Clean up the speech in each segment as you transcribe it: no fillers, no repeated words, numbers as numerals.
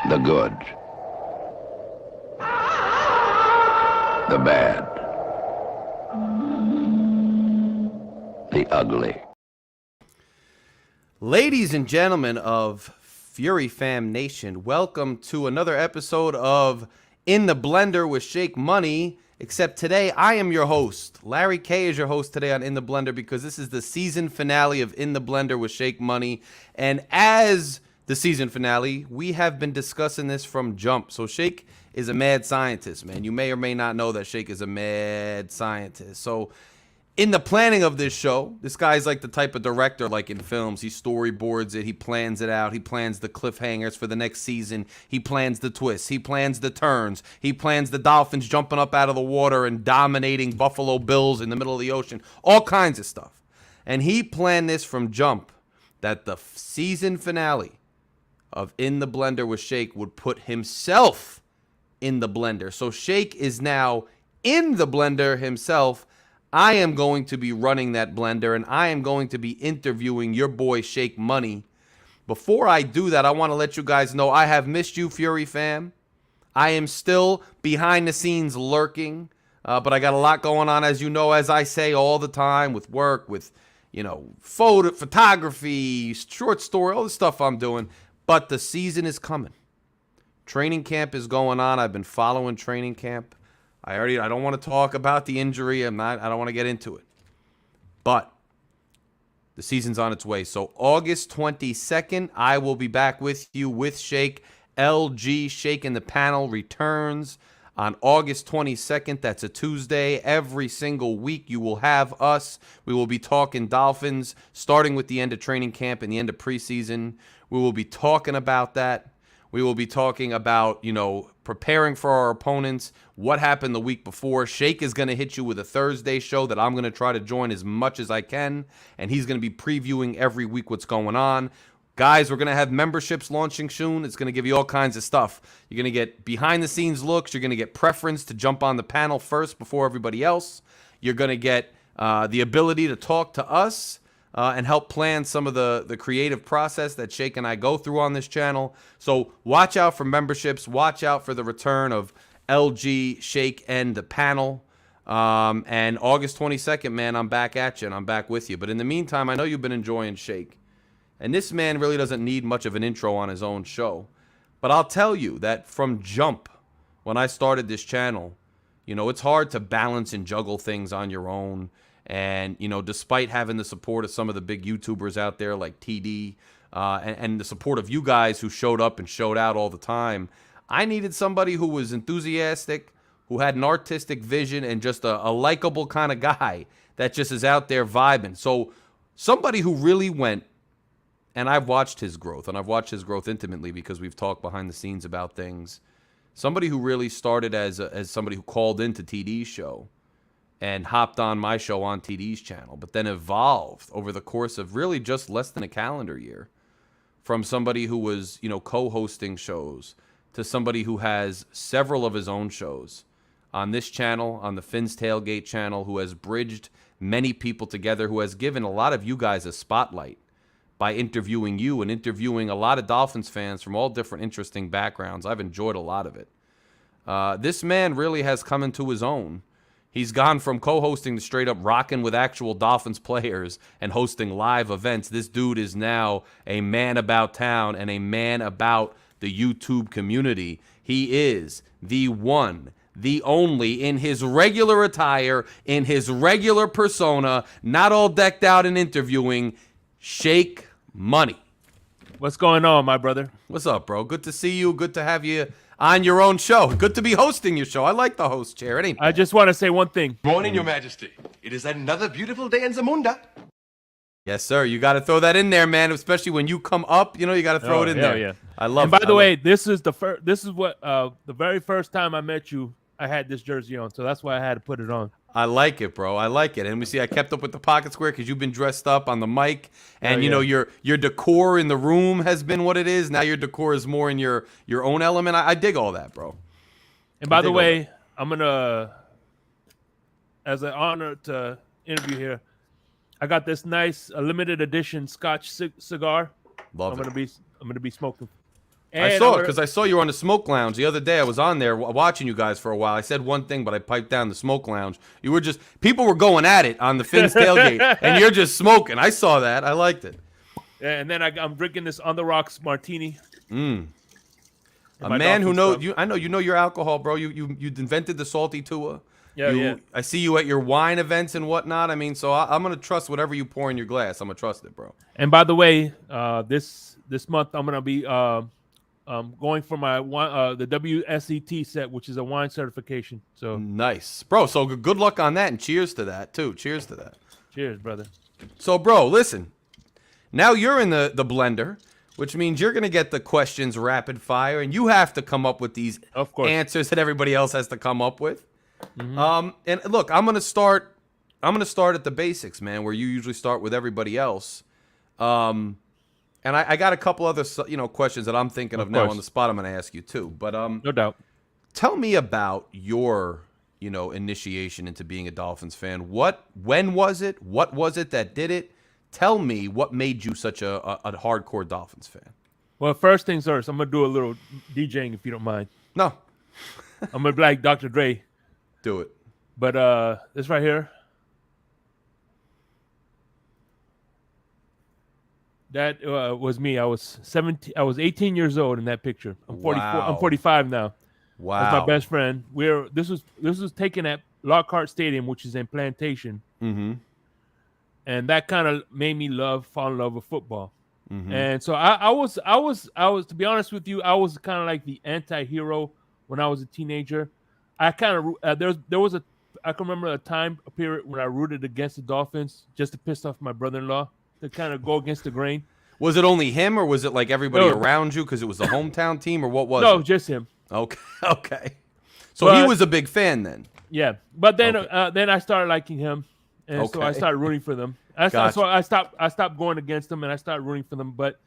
The good. The bad. The ugly. Ladies and gentlemen of Fury Fam Nation, welcome to another episode of In the Blender with Shake Money. Except today, I am your host. Larry K is your host today on In the Blender because this is the season finale of In the Blender with Shake Money. And as the season finale, we have been discussing this from jump. So Shake is a mad scientist, man. You may or may not know that Shake is a mad scientist. So in the planning of this show, this guy's like the type of director, like in films, he storyboards it, he plans it out, he plans the cliffhangers for the next season, he plans the twists, he plans the turns, he plans the Dolphins jumping up out of the water and dominating Buffalo Bills in the middle of the ocean, all kinds of stuff. And he planned this from jump, that the season finale of In the Blender with Shake would put himself in the blender. So Shake is now in the blender himself. I am going to be running that blender, and I am going to be interviewing your boy Shake Money. Before I do that, I want to let you guys know I have missed you, Fury fam. I am still behind the scenes lurking, but I got a lot going on, as you know, as I say all the time, with work, with, photography, short story, all the stuff I'm doing. But the season is coming. Training camp is going on. I've been following training camp. I don't want to talk about the injury. I don't want to get into it. But the season's on its way. So August 22nd, I will be back with you with Shake. LG Shake in the Panel returns on August 22nd. That's a Tuesday. Every single week you will have us. We will be talking Dolphins, starting with the end of training camp and the end of preseason. We will be talking about that. We will be talking about, preparing for our opponents, what happened the week before. Shake is going to hit you with a Thursday show that I'm going to try to join as much as I can, and he's going to be previewing every week what's going on. Guys, we're going to have memberships launching soon. It's going to give you all kinds of stuff. You're going to get behind-the-scenes looks. You're going to get preference to jump on the panel first before everybody else. You're going to get the ability to talk to us and help plan some of the creative process that Shake and I go through on this channel. So watch out for memberships. Watch out for the return of LG, Shake, and the panel. And August 22nd, man, I'm back at you, and I'm back with you. But in the meantime, I know you've been enjoying Shake. And this man really doesn't need much of an intro on his own show. But I'll tell you that from jump, when I started this channel, it's hard to balance and juggle things on your own. And, despite having the support of some of the big YouTubers out there like TD and the support of you guys who showed up and showed out all the time, I needed somebody who was enthusiastic, who had an artistic vision, and just a likable kind of guy that just is out there vibing. So somebody who really went, and I've watched his growth, and I've watched his growth intimately because we've talked behind the scenes about things. Somebody who really started as somebody who called into TD's show and hopped on my show on TD's channel, but then evolved over the course of really just less than a calendar year from somebody who was, co-hosting shows to somebody who has several of his own shows on this channel, on the Finn's Tailgate channel, who has bridged many people together, who has given a lot of you guys a spotlight by interviewing you and interviewing a lot of Dolphins fans from all different interesting backgrounds. I've enjoyed a lot of it. This man really has come into his own. He's gone from co-hosting to straight up rocking with actual Dolphins players and hosting live events. This dude is now a man about town and a man about the YouTube community. He is the one, the only, in his regular attire, in his regular persona, not all decked out and interviewing, Shake Money. What's going on, my brother? What's up, bro? Good to see you. Good to have you on your own show. Good to be hosting your show. I like the host chair. I just want to say one thing. Morning, Your Majesty. It is another beautiful day in Zamunda. Yes, sir. You got to throw that in there, man. Especially when you come up, you got to throw it in there. Yeah. I love. And by the way, this is the very first time I met you. I had this jersey on, so that's why I had to put it on. I like it, bro. I like it. And we see I kept up with the pocket square because you've been dressed up on the mic. And, your decor in the room has been what it is. Now your decor is more in your own element. I dig all that, bro. And by the way, I'm going to, as an honor to interview here, I got this nice limited edition Scotch cigar. Love I'm it. going to be smoking. And I saw it because I saw you were on the Smoke Lounge the other day. I was on there watching you guys for a while. I said one thing, but I piped down the Smoke Lounge. You were just people were going at it on the Finn's tailgate, and you're just smoking. I saw that. I liked it. Yeah, and then I'm drinking this On the Rocks martini. A man who knows you. I know you know your alcohol, bro. You invented the salty Tua. Yeah. I see you at your wine events and whatnot. I mean, so I'm gonna trust whatever you pour in your glass. I'm gonna trust it, bro. And by the way, this month I'm gonna be going for my the WSET set, which is a wine certification. So nice, bro. So good luck on that, and cheers to that too. Cheers to that. Cheers, brother. So, bro, listen. Now you're in the blender, which means you're gonna get the questions rapid fire, and you have to come up with these answers that everybody else has to come up with. And look, I'm gonna start at the basics, man, where you usually start with everybody else. And I got a couple other questions that I'm thinking of now on the spot. I'm gonna ask you too, but no doubt. Tell me about your initiation into being a Dolphins fan. When was it? What was it that did it? Tell me what made you such a hardcore Dolphins fan. Well, first things first, I'm gonna do a little DJing if you don't mind. No, I'm gonna be like Dr. Dre. Do it. But this right here, that was me. I was 17. I was 18 years old in that picture. I'm 44. Wow. I'm 45 now. Wow. That's my best friend. This was taken at Lockhart Stadium, which is in Plantation. Mm-hmm. And that kind of made me fall in love with football. Mm-hmm. And so I was to be honest with you, I was kind of like the anti-hero when I was a teenager. I kind of I can remember a period when I rooted against the Dolphins just to piss off my brother-in-law, to kind of go against the grain. Was it only him, or was it like everybody around you because it was the hometown team, or what was it? No, just him. Okay. So he was a big fan then. Yeah, but then I started liking him, and so I started rooting for them. So I stopped going against them, and I started rooting for them. But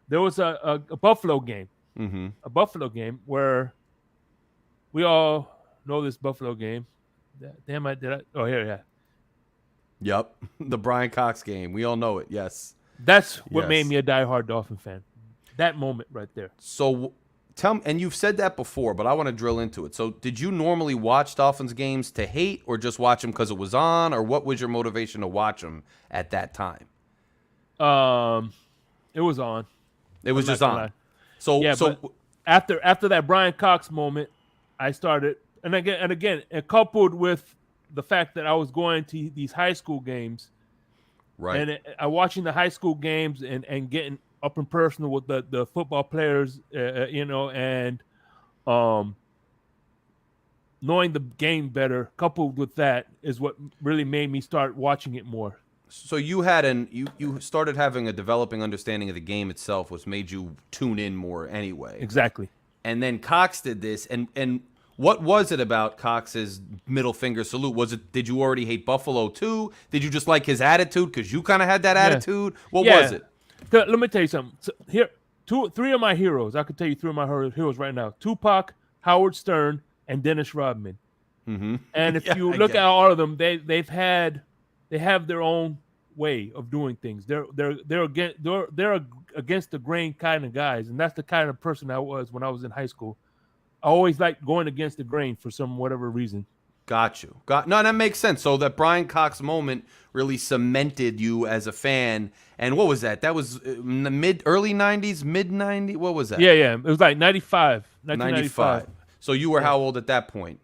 there was a Buffalo game, a Buffalo game where we all know this Buffalo game. Damn, oh, here, yeah. Yep, the Brian Cox game. We all know it. Yes. That's what made me a diehard Dolphin fan. That moment right there. So tell me, and you've said that before, but I want to drill into it. So did you normally watch Dolphins games to hate, or just watch them because it was on, or what was your motivation to watch them at that time? It was on. It was just on. So yeah, so after that Brian Cox moment, I started, and again, coupled with the fact that I was going to these high school games, right? And I watching the high school games and getting up and personal with the football players, and knowing the game better, coupled with that, is what really made me start watching it more. So you had you started having a developing understanding of the game itself, which made you tune in more anyway. Exactly. And then Cox did this, and what was it about Cox's middle finger salute? Did you already hate Buffalo too? Did you just like his attitude because you kind of had that attitude? What was it? Let me tell you something. So here, three of my heroes. I could tell you three of my heroes right now: Tupac, Howard Stern, and Dennis Rodman. Mm-hmm. And if you look at all of them, they have their own way of doing things. They're against the grain kind of guys, and that's the kind of person I was when I was in high school. I always liked going against the grain for whatever reason. Got you. No, that makes sense. So that Brian Cox moment really cemented you as a fan. And what was that? That was early 90s, mid 90s? What was that? Yeah. It was like 1995. So you were how old at that point?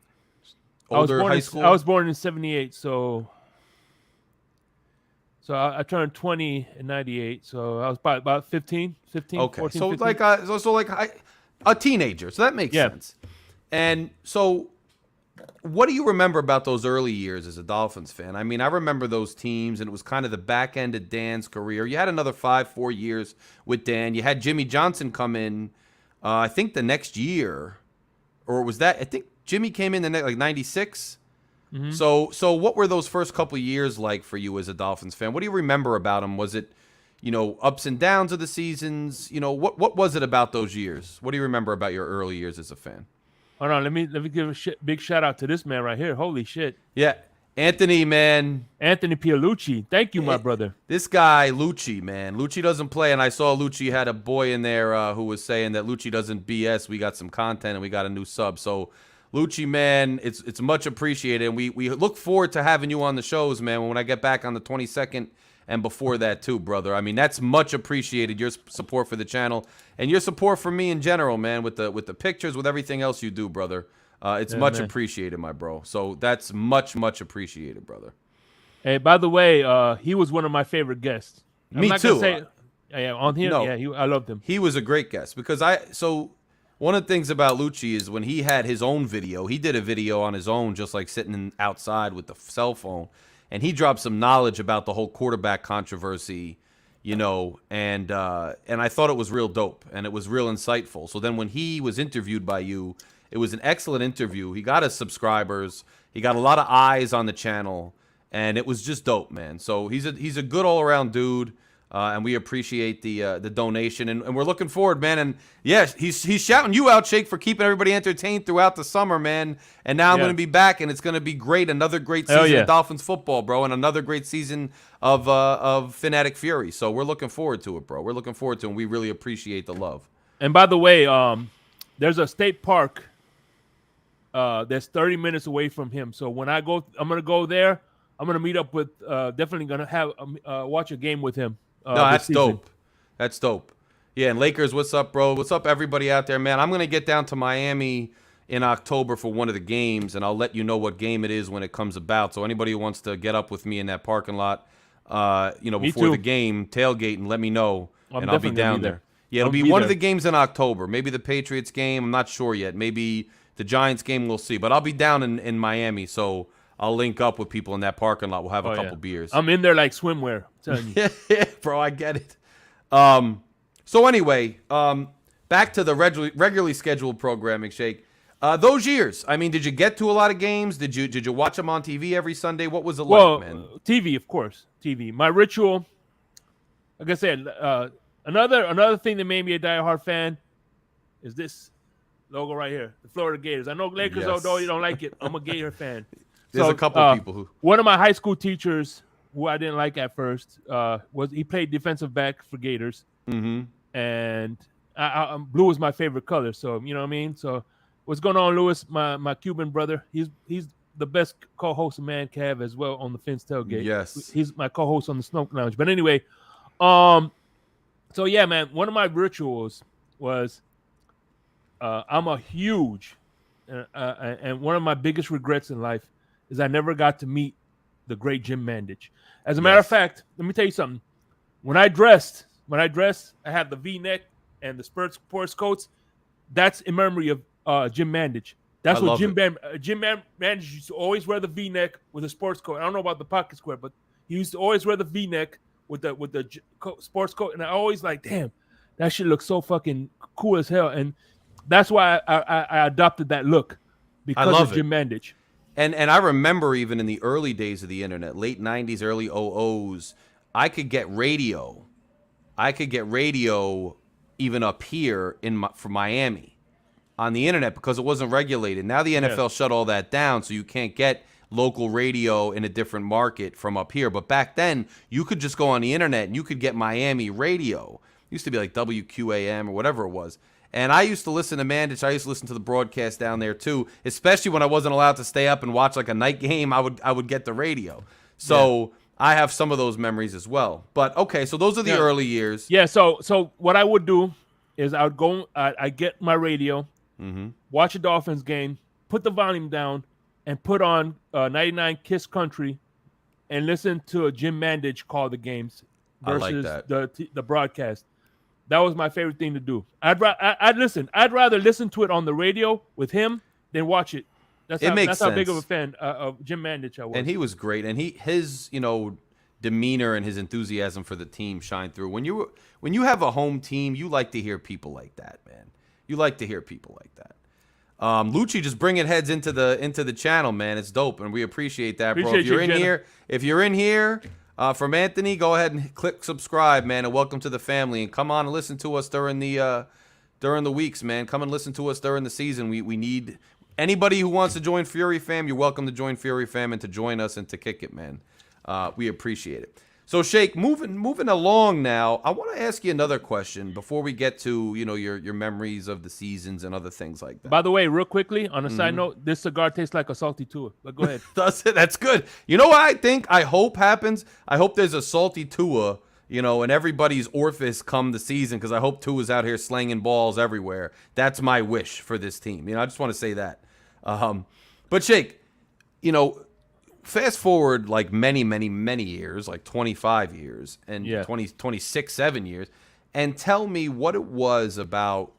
Older high school? I was born in 78, so I turned 20 in 98. So I was about 15, okay. 14, so 15. like a teenager. So that makes sense. And so what do you remember about those early years as a Dolphins fan? I mean, I remember those teams, and it was kind of the back end of Dan's career. You had another 4 years with Dan. You had Jimmy Johnson come in, I think the next year, or was that? I think Jimmy came in the next, like 96. Mm-hmm. So what were those first couple of years like for you as a Dolphins fan? What do you remember about them? Was it, ups and downs of the seasons? What was it about those years? What do you remember about your early years as a fan? Hold on, let me give a big shout out to this man right here. Holy shit! Yeah, Anthony, man. Anthony Pialucci. Thank you, my brother. This guy, Lucci, man. Lucci doesn't play, and I saw Lucci had a boy in there who was saying that Lucci doesn't BS. We got some content, and we got a new sub. So, Lucci, man, it's much appreciated. And we look forward to having you on the shows, man, when I get back on the 22nd and before that, too, brother. I mean, that's much appreciated, your support for the channel and your support for me in general, man, with the pictures, with everything else you do, brother. It's much appreciated, my bro. So that's much, much appreciated, brother. Hey, by the way, he was one of my favorite guests. Me too. Yeah, on here, no, yeah, I loved him. He was a great guest because one of the things about Lucci is when he had his own video, he did a video on his own, just like sitting outside with the cell phone, and he dropped some knowledge about the whole quarterback controversy, you know, and I thought it was real dope and it was real insightful. So then when he was interviewed by you, it was an excellent interview. He got his subscribers. He got a lot of eyes on the channel, and it was just dope, man. So he's a good all-around dude, and we appreciate the donation, and we're looking forward, man. And yes, he's shouting you out, Shake, for keeping everybody entertained throughout the summer, man. And now I'm going to be back, and it's going to be great. Another great season of Dolphins football, bro, and another great season of Phin-Addict Fury. So we're looking forward to it, bro. We're looking forward to it, and we really appreciate the love. And by the way, there's a state park that's 30 minutes away from him. So when I'm gonna go there. I'm gonna meet up with. Definitely gonna have watch a game with him. No, that's dope. That's dope. Yeah, and Lakers, what's up, bro? What's up, everybody out there, man? I'm gonna get down to Miami in October for one of the games, and I'll let you know what game it is when it comes about. So anybody who wants to get up with me in that parking lot, before the game, tailgate, and let me know, and I'll be down there. Yeah, it'll be one of the games in October. Maybe the Patriots game. I'm not sure yet. Maybe the Giants game, we'll see. But I'll be down in Miami, so I'll link up with people in that parking lot. We'll have a couple beers. I'm in there like swimwear. I'm telling you. Yeah, bro, I get it. So anyway, back to the regularly scheduled programming, Shake. Those years, I mean, did you get to a lot of games? Did you watch them on TV every Sunday? What was it like, man? TV, of course. TV. My ritual, like I said, another thing that made me a diehard fan is this logo right here, the Florida Gators. I know Lakers, although you don't like it, I'm a Gator fan. There's a couple people who. One of my high school teachers, who I didn't like at first, he played defensive back for Gators, and blue was my favorite color. So you know what I mean. So what's going on, Lewis? My Cuban brother. He's the best co-host a man can have as well on the Finn's Tailgate. Yes, he's my co-host on the Smoke Lounge. But anyway, so yeah, man. One of my rituals was. I'm a huge, and one of my biggest regrets in life is I never got to meet the great Jim Mandich. As a matter of fact, let me tell you something. When I dressed, I had the V-neck and the sports coats. That's in memory of Jim Mandich. That's what Jim Mandich used to always wear, the V-neck with a sports coat. I don't know about the pocket square, but he used to always wear the V-neck with the sports coat, and I always like, damn, that shit looks so fucking cool as hell. And that's why I adopted that look, because of Jim Mandich. And I remember even in the early days of the internet, late 90s, early 00s, I could get radio. Even up here from Miami on the internet because it wasn't regulated. Now the NFL shut all that down, so you can't get local radio in a different market from up here. But back then, you could just go on the internet and you could get Miami radio. It used to be like WQAM or whatever it was. And I used to listen to Mandich. I used to listen to the broadcast down there too, especially when I wasn't allowed to stay up and watch like a night game. I would get the radio. So I have some of those memories as well. But okay, so those are the early years. Yeah. So what I would do is I would go. I get my radio, watch a Dolphins game, put the volume down, and put on 99 Kiss Country, and listen to Jim Mandich call the games versus the broadcast. That was my favorite thing to do. I'd rather listen to it on the radio with him than watch it. That's how big of a fan of Jim Mandich I was. And he was great. And his demeanor and his enthusiasm for the team shined through. When you have a home team, you like to hear people like that, man. You like to hear people like that. Lucci just bringing heads into the channel, man. It's dope, and we appreciate that, bro. If you're in here. From Anthony, go ahead and click subscribe, man, and welcome to the family. And come on and listen to us during the weeks, man. Come and listen to us during the season. We need Anybody who wants to join Fury Fam, you're welcome to join Fury Fam and to join us and to kick it, man. We appreciate it. So, Shake, moving along now, I want to ask you another question before we get to, your memories of the seasons and other things like that. By the way, real quickly, on a side note, this cigar tastes like a salty Tua. But go ahead. Does it? That's good. You know what I hope happens? I hope there's a salty Tua, and everybody's orifice come the season, because I hope Tua's out here slanging balls everywhere. That's my wish for this team. I just want to say that. But, Shake, fast forward like many, many, many years, like 25 years and 26, 7 years, and tell me what it was about,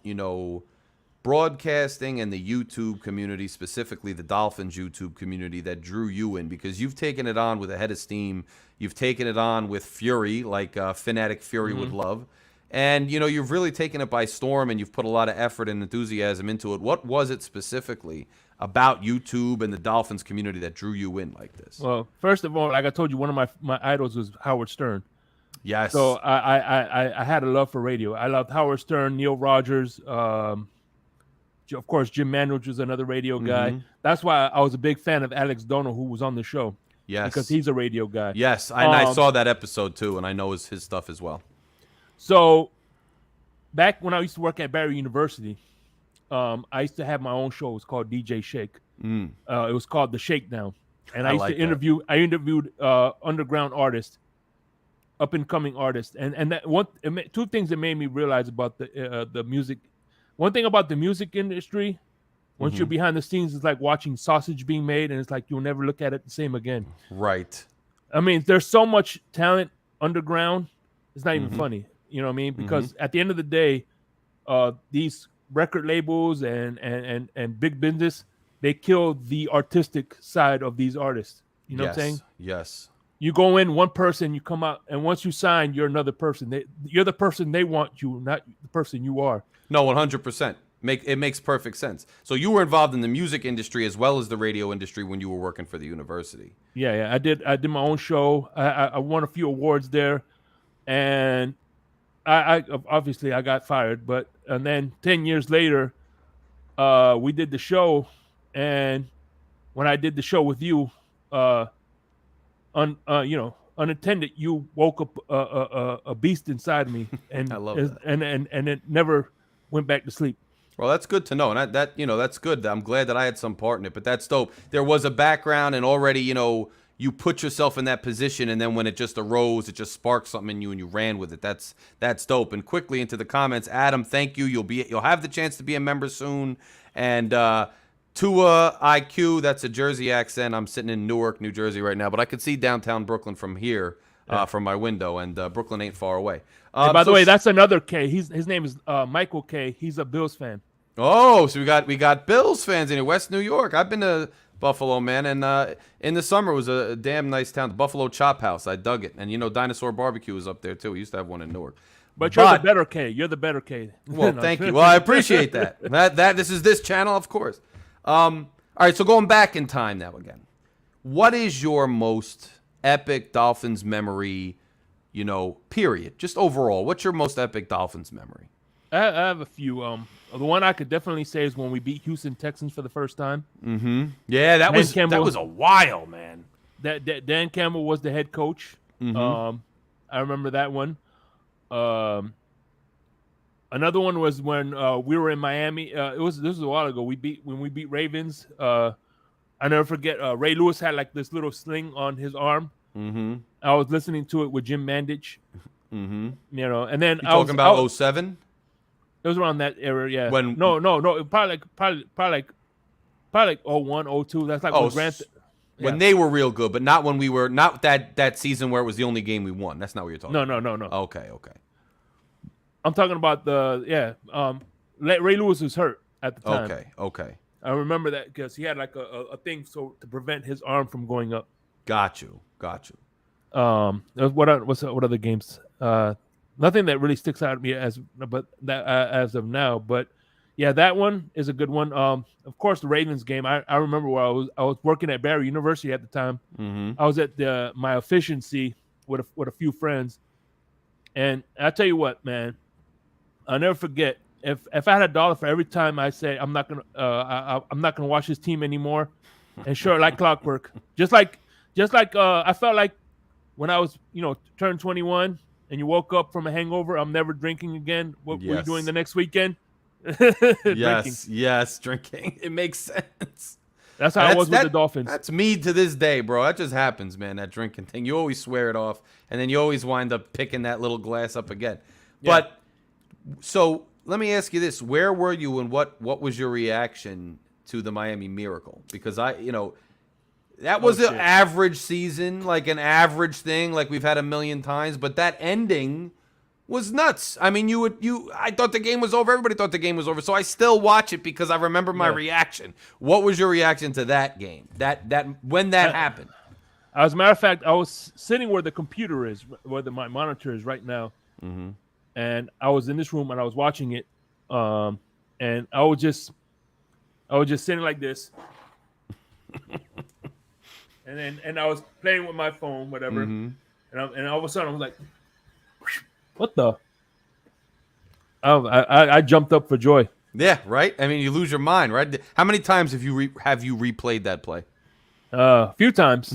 broadcasting and the YouTube community, specifically the Dolphins YouTube community, that drew you in, because you've taken it on with a head of steam. You've taken it on with Fury, like Phin-Addict Fury would love. And, you've really taken it by storm, and you've put a lot of effort and enthusiasm into it. What was it specifically about YouTube and the Dolphins community that drew you in like this? Well, first of all, like I told you, one of my idols was Howard Stern. Yes. So I had a love for radio. I loved Howard Stern, Neil Rogers, of course, Jim Manage was another radio guy. That's why I was a big fan of Alex Dono, who was on the show. Yes. Because he's a radio guy. Yes, I saw that episode too, and I know his stuff as well. So back when I used to work at Barry University, I used to have my own show. It was called DJ Shake. It was called The Shakedown. And I used to interview. I interviewed underground artists, up and coming artists, and that two things that made me realize about the music. One thing about the music industry, once you're behind the scenes, it's like watching sausage being made, and it's like you'll never look at it the same again. Right. I mean, there's so much talent underground. It's not even funny. You know what I mean? Because at the end of the day, these record labels and big business, they kill the artistic side of these artists. You know what I'm saying? Yes. You go in one person, you come out, and once you sign, you're another person. You're the person they want you, not the person you are. No, 100%. It makes perfect sense. So you were involved in the music industry as well as the radio industry when you were working for the university. Yeah. I did my own show. I won a few awards there, and I obviously got fired. And then 10 years later, we did the show, and when I did the show with you, unattended, you woke up a beast inside me, and I love that. And it never went back to sleep. Well, that's good to know, and that's good. I'm glad that I had some part in it, but that's dope. There was a background, and already, you put yourself in that position, and then when it just arose, it just sparked something in you, and you ran with it. That's dope. And quickly into the comments, Adam, thank you. You'll have the chance to be a member soon. And Tua IQ, that's a Jersey accent. I'm sitting in Newark, New Jersey right now, but I could see downtown Brooklyn from here, from my window, and Brooklyn ain't far away. By the way, that's another K. His name is Michael K. He's a Bills fan. Oh, so we got Bills fans in here, West New York. I've been to Buffalo, man, and in the summer it was a damn nice town. The Buffalo Chop House, I dug it, and Dinosaur Barbecue was up there too. We used to have one in Newark. But you're the better K. You're the better K. Well, thank you. Well, I appreciate that. This is this channel, of course. All right, so going back in time now again, what is your most epic Dolphins memory? Period. Just overall, what's your most epic Dolphins memory? I have a few. The one I could definitely say is when we beat Houston Texans for the first time. Yeah, that was a while, man. Dan Campbell was the head coach. I remember that one. Another one was when we were in Miami. This was a while ago. When we beat Ravens. I never forget. Ray Lewis had like this little sling on his arm. I was listening to it with Jim Mandich. And then you talking about 07? It was around that era, yeah. When no, probably like 01, 02. That's like when Grant. When they were real good, but not when we were not that season where it was the only game we won. That's not what you're talking about. No. Okay. I'm talking about Ray Lewis was hurt at the time. Okay. I remember that because he had like a thing to prevent his arm from going up. Got you. What other games? Nothing that really sticks out at me as of now, but yeah, that one is a good one. Of course, the Ravens game. I remember where I was working at Barry University at the time. I was at my efficiency with a few friends, and I tell you what, man, I'll never forget. if I had $1 for every time I say I'm not gonna I'm not gonna watch this team anymore, and sure, like clockwork, just like I felt like when I was turned 21 and you woke up from a hangover, I'm never drinking again. What were you doing the next weekend? Yes, drinking. It makes sense. That's how I was with the Dolphins. That's me to this day, bro. That just happens, man, that drinking thing. You always swear it off, and then you always wind up picking that little glass up again. Yeah. But, so, let me ask you this. Where were you and what was your reaction to the Miami Miracle? Because that was an average season, like an average thing, like we've had a million times, but that ending was nuts. I mean, I thought the game was over. Everybody thought the game was over. So I still watch it because I remember my reaction. What was your reaction to that game? When that happened? As a matter of fact, I was sitting where the computer is, where my monitor is right now. Mm-hmm. And I was in this room and I was watching it. And I was just sitting like this. and I was playing with my phone, whatever. Mm-hmm. And all of a sudden I was like, what the? I jumped up for joy. Yeah, right. I mean, you lose your mind, right? How many times have you replayed that play? A few times.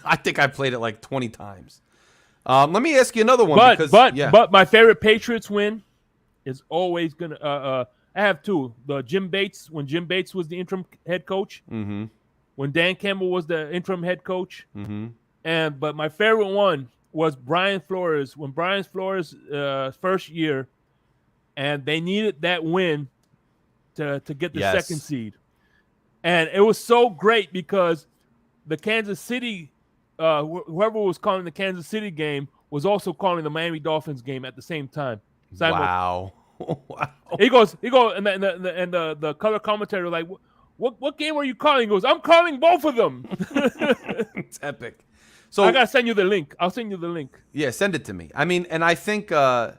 I think I played it like 20 times. Let me ask you another one. But my favorite Patriots win is always gonna. I have two. When Jim Bates was the interim head coach. Mm-hmm. When Dan Campbell was the interim head coach. Mm-hmm. But my favorite one was Brian Flores. When Brian Flores' first year, and they needed that win to get the second seed. And it was so great because the Kansas City, whoever was calling the Kansas City game was also calling the Miami Dolphins game at the same time. Wow. Wow. He goes, and the color commentator was like, what game are you calling? He goes, I'm calling both of them. It's epic. So I gotta send you the link. I'll send you the link. Yeah, send it to me. I mean, and I think that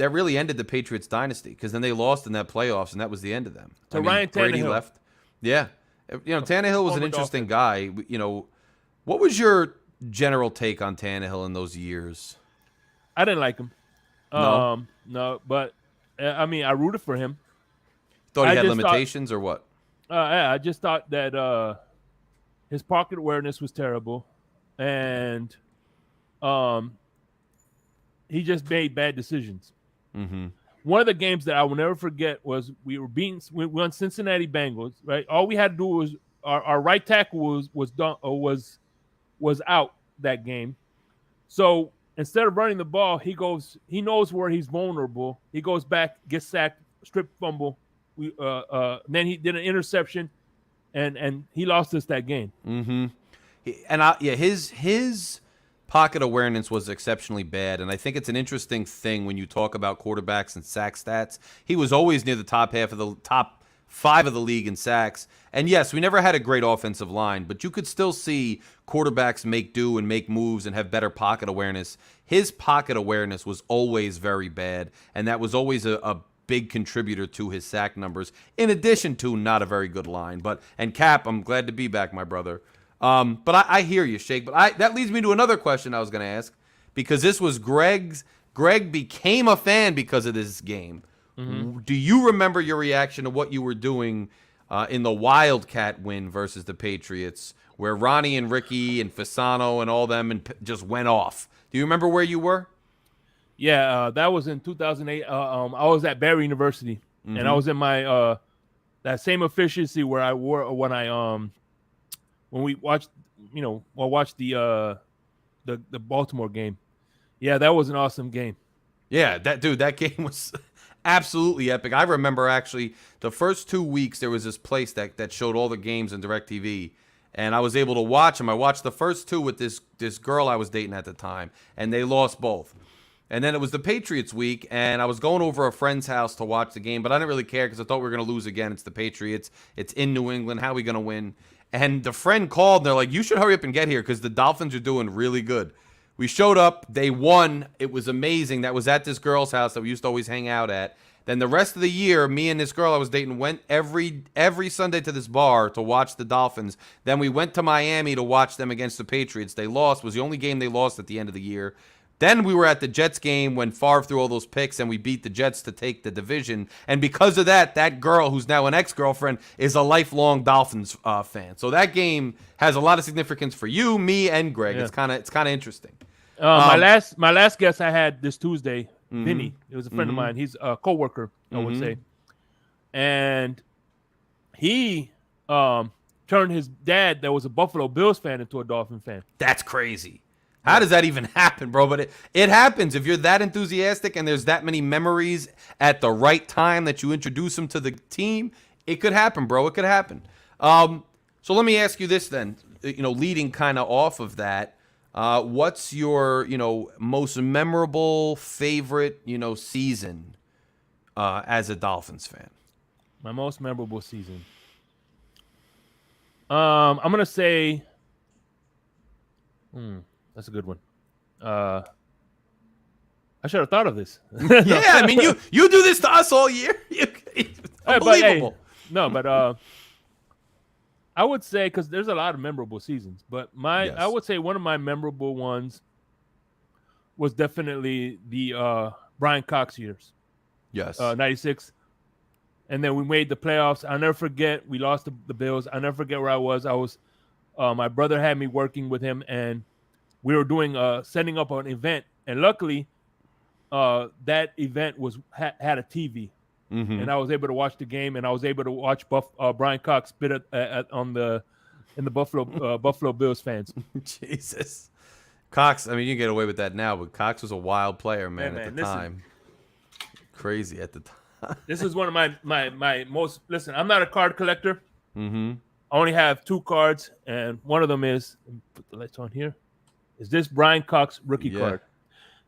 really ended the Patriots dynasty because then they lost in that playoffs, and that was the end of them. So Ryan Tannehill. Brady left. Yeah, Tannehill was an interesting guy. What was your general take on Tannehill in those years? I didn't like him. No, but I mean, I rooted for him. Thought he had limitations or what? I just thought that his pocket awareness was terrible, and he just made bad decisions. Mm-hmm. One of the games that I will never forget was we won Cincinnati Bengals. Right, all we had to do was our right tackle was out that game, so instead of running the ball, he knows where he's vulnerable. He goes back, gets sacked, strip fumble. Then he did an interception, and he lost us that game. Mm-hmm. His pocket awareness was exceptionally bad, and I think it's an interesting thing when you talk about quarterbacks and sack stats. He was always near the top 5 of the league in sacks. And yes, we never had a great offensive line, but you could still see quarterbacks make do and make moves and have better pocket awareness. His pocket awareness was always very bad, and that was always a big contributor to his sack numbers, in addition to not a very good line. And Cap, I'm glad to be back, my brother. But I hear you, Shake. But that leads me to another question I was going to ask, because this was Greg's. Greg became a fan because of this game. Mm-hmm. Do you remember your reaction to what you were doing in the Wildcat win versus the Patriots, where Ronnie and Ricky and Fasano and all them just went off? Do you remember where you were? Yeah, that was in 2008. I was at Barry University, mm-hmm. and I was in my that same efficiency where I wore when we watched the Baltimore game. Yeah, that was an awesome game. Yeah, that game was absolutely epic. I remember actually the first 2 weeks there was this place that showed all the games on DirecTV, and I was able to watch them. I watched the first two with this girl I was dating at the time, and they lost both. And then it was the Patriots week, and I was going over a friend's house to watch the game, but I didn't really care because I thought we were going to lose again. It's the Patriots. It's in New England. How are we going to win? And the friend called, and they're like, you should hurry up and get here because the Dolphins are doing really good. We showed up. They won. It was amazing. That was at this girl's house that we used to always hang out at. Then the rest of the year, me and this girl I was dating went every Sunday to this bar to watch the Dolphins. Then we went to Miami to watch them against the Patriots. They lost. It was the only game they lost at the end of the year. Then we were at the Jets game when Favre threw all those picks and we beat the Jets to take the division. And because of that, that girl who's now an ex-girlfriend is a lifelong Dolphins fan. So that game has a lot of significance for you, me, and Greg. Yeah. It's kind of interesting. My last guest I had this Tuesday, Vinny. It was a friend of mine. He's a coworker, I would say, and he turned his dad, that was a Buffalo Bills fan, into a Dolphin fan. That's crazy. How does that even happen, bro? But it happens. If you're that enthusiastic and there's that many memories at the right time that you introduce them to the team, it could happen, bro. It could happen. So let me ask you this then, leading kind of off of that, what's your, most memorable favorite, season as a Dolphins fan? My most memorable season. I'm going to say, that's a good one. I should have thought of this. Yeah, I mean, you do this to us all year. Unbelievable. But I would say, because there's a lot of memorable seasons, but I would say one of my memorable ones was definitely the Brian Cox years. Yes. 96. And then we made the playoffs. I'll never forget, we lost the Bills. I'll never forget where I was. My brother had me working with him, and we were doing setting up an event, and luckily, that event had a TV, and I was able to watch the game, and I was able to watch Brian Cox spit in the Buffalo Bills fans. Jesus, Cox. I mean, you can get away with that now, but Cox was a wild player, man, at the time. Crazy at the time. This is one of my most. Listen, I'm not a card collector. I only have 2 cards, and one of them is. Let me put the lights on here. Is this Brian Cox rookie card?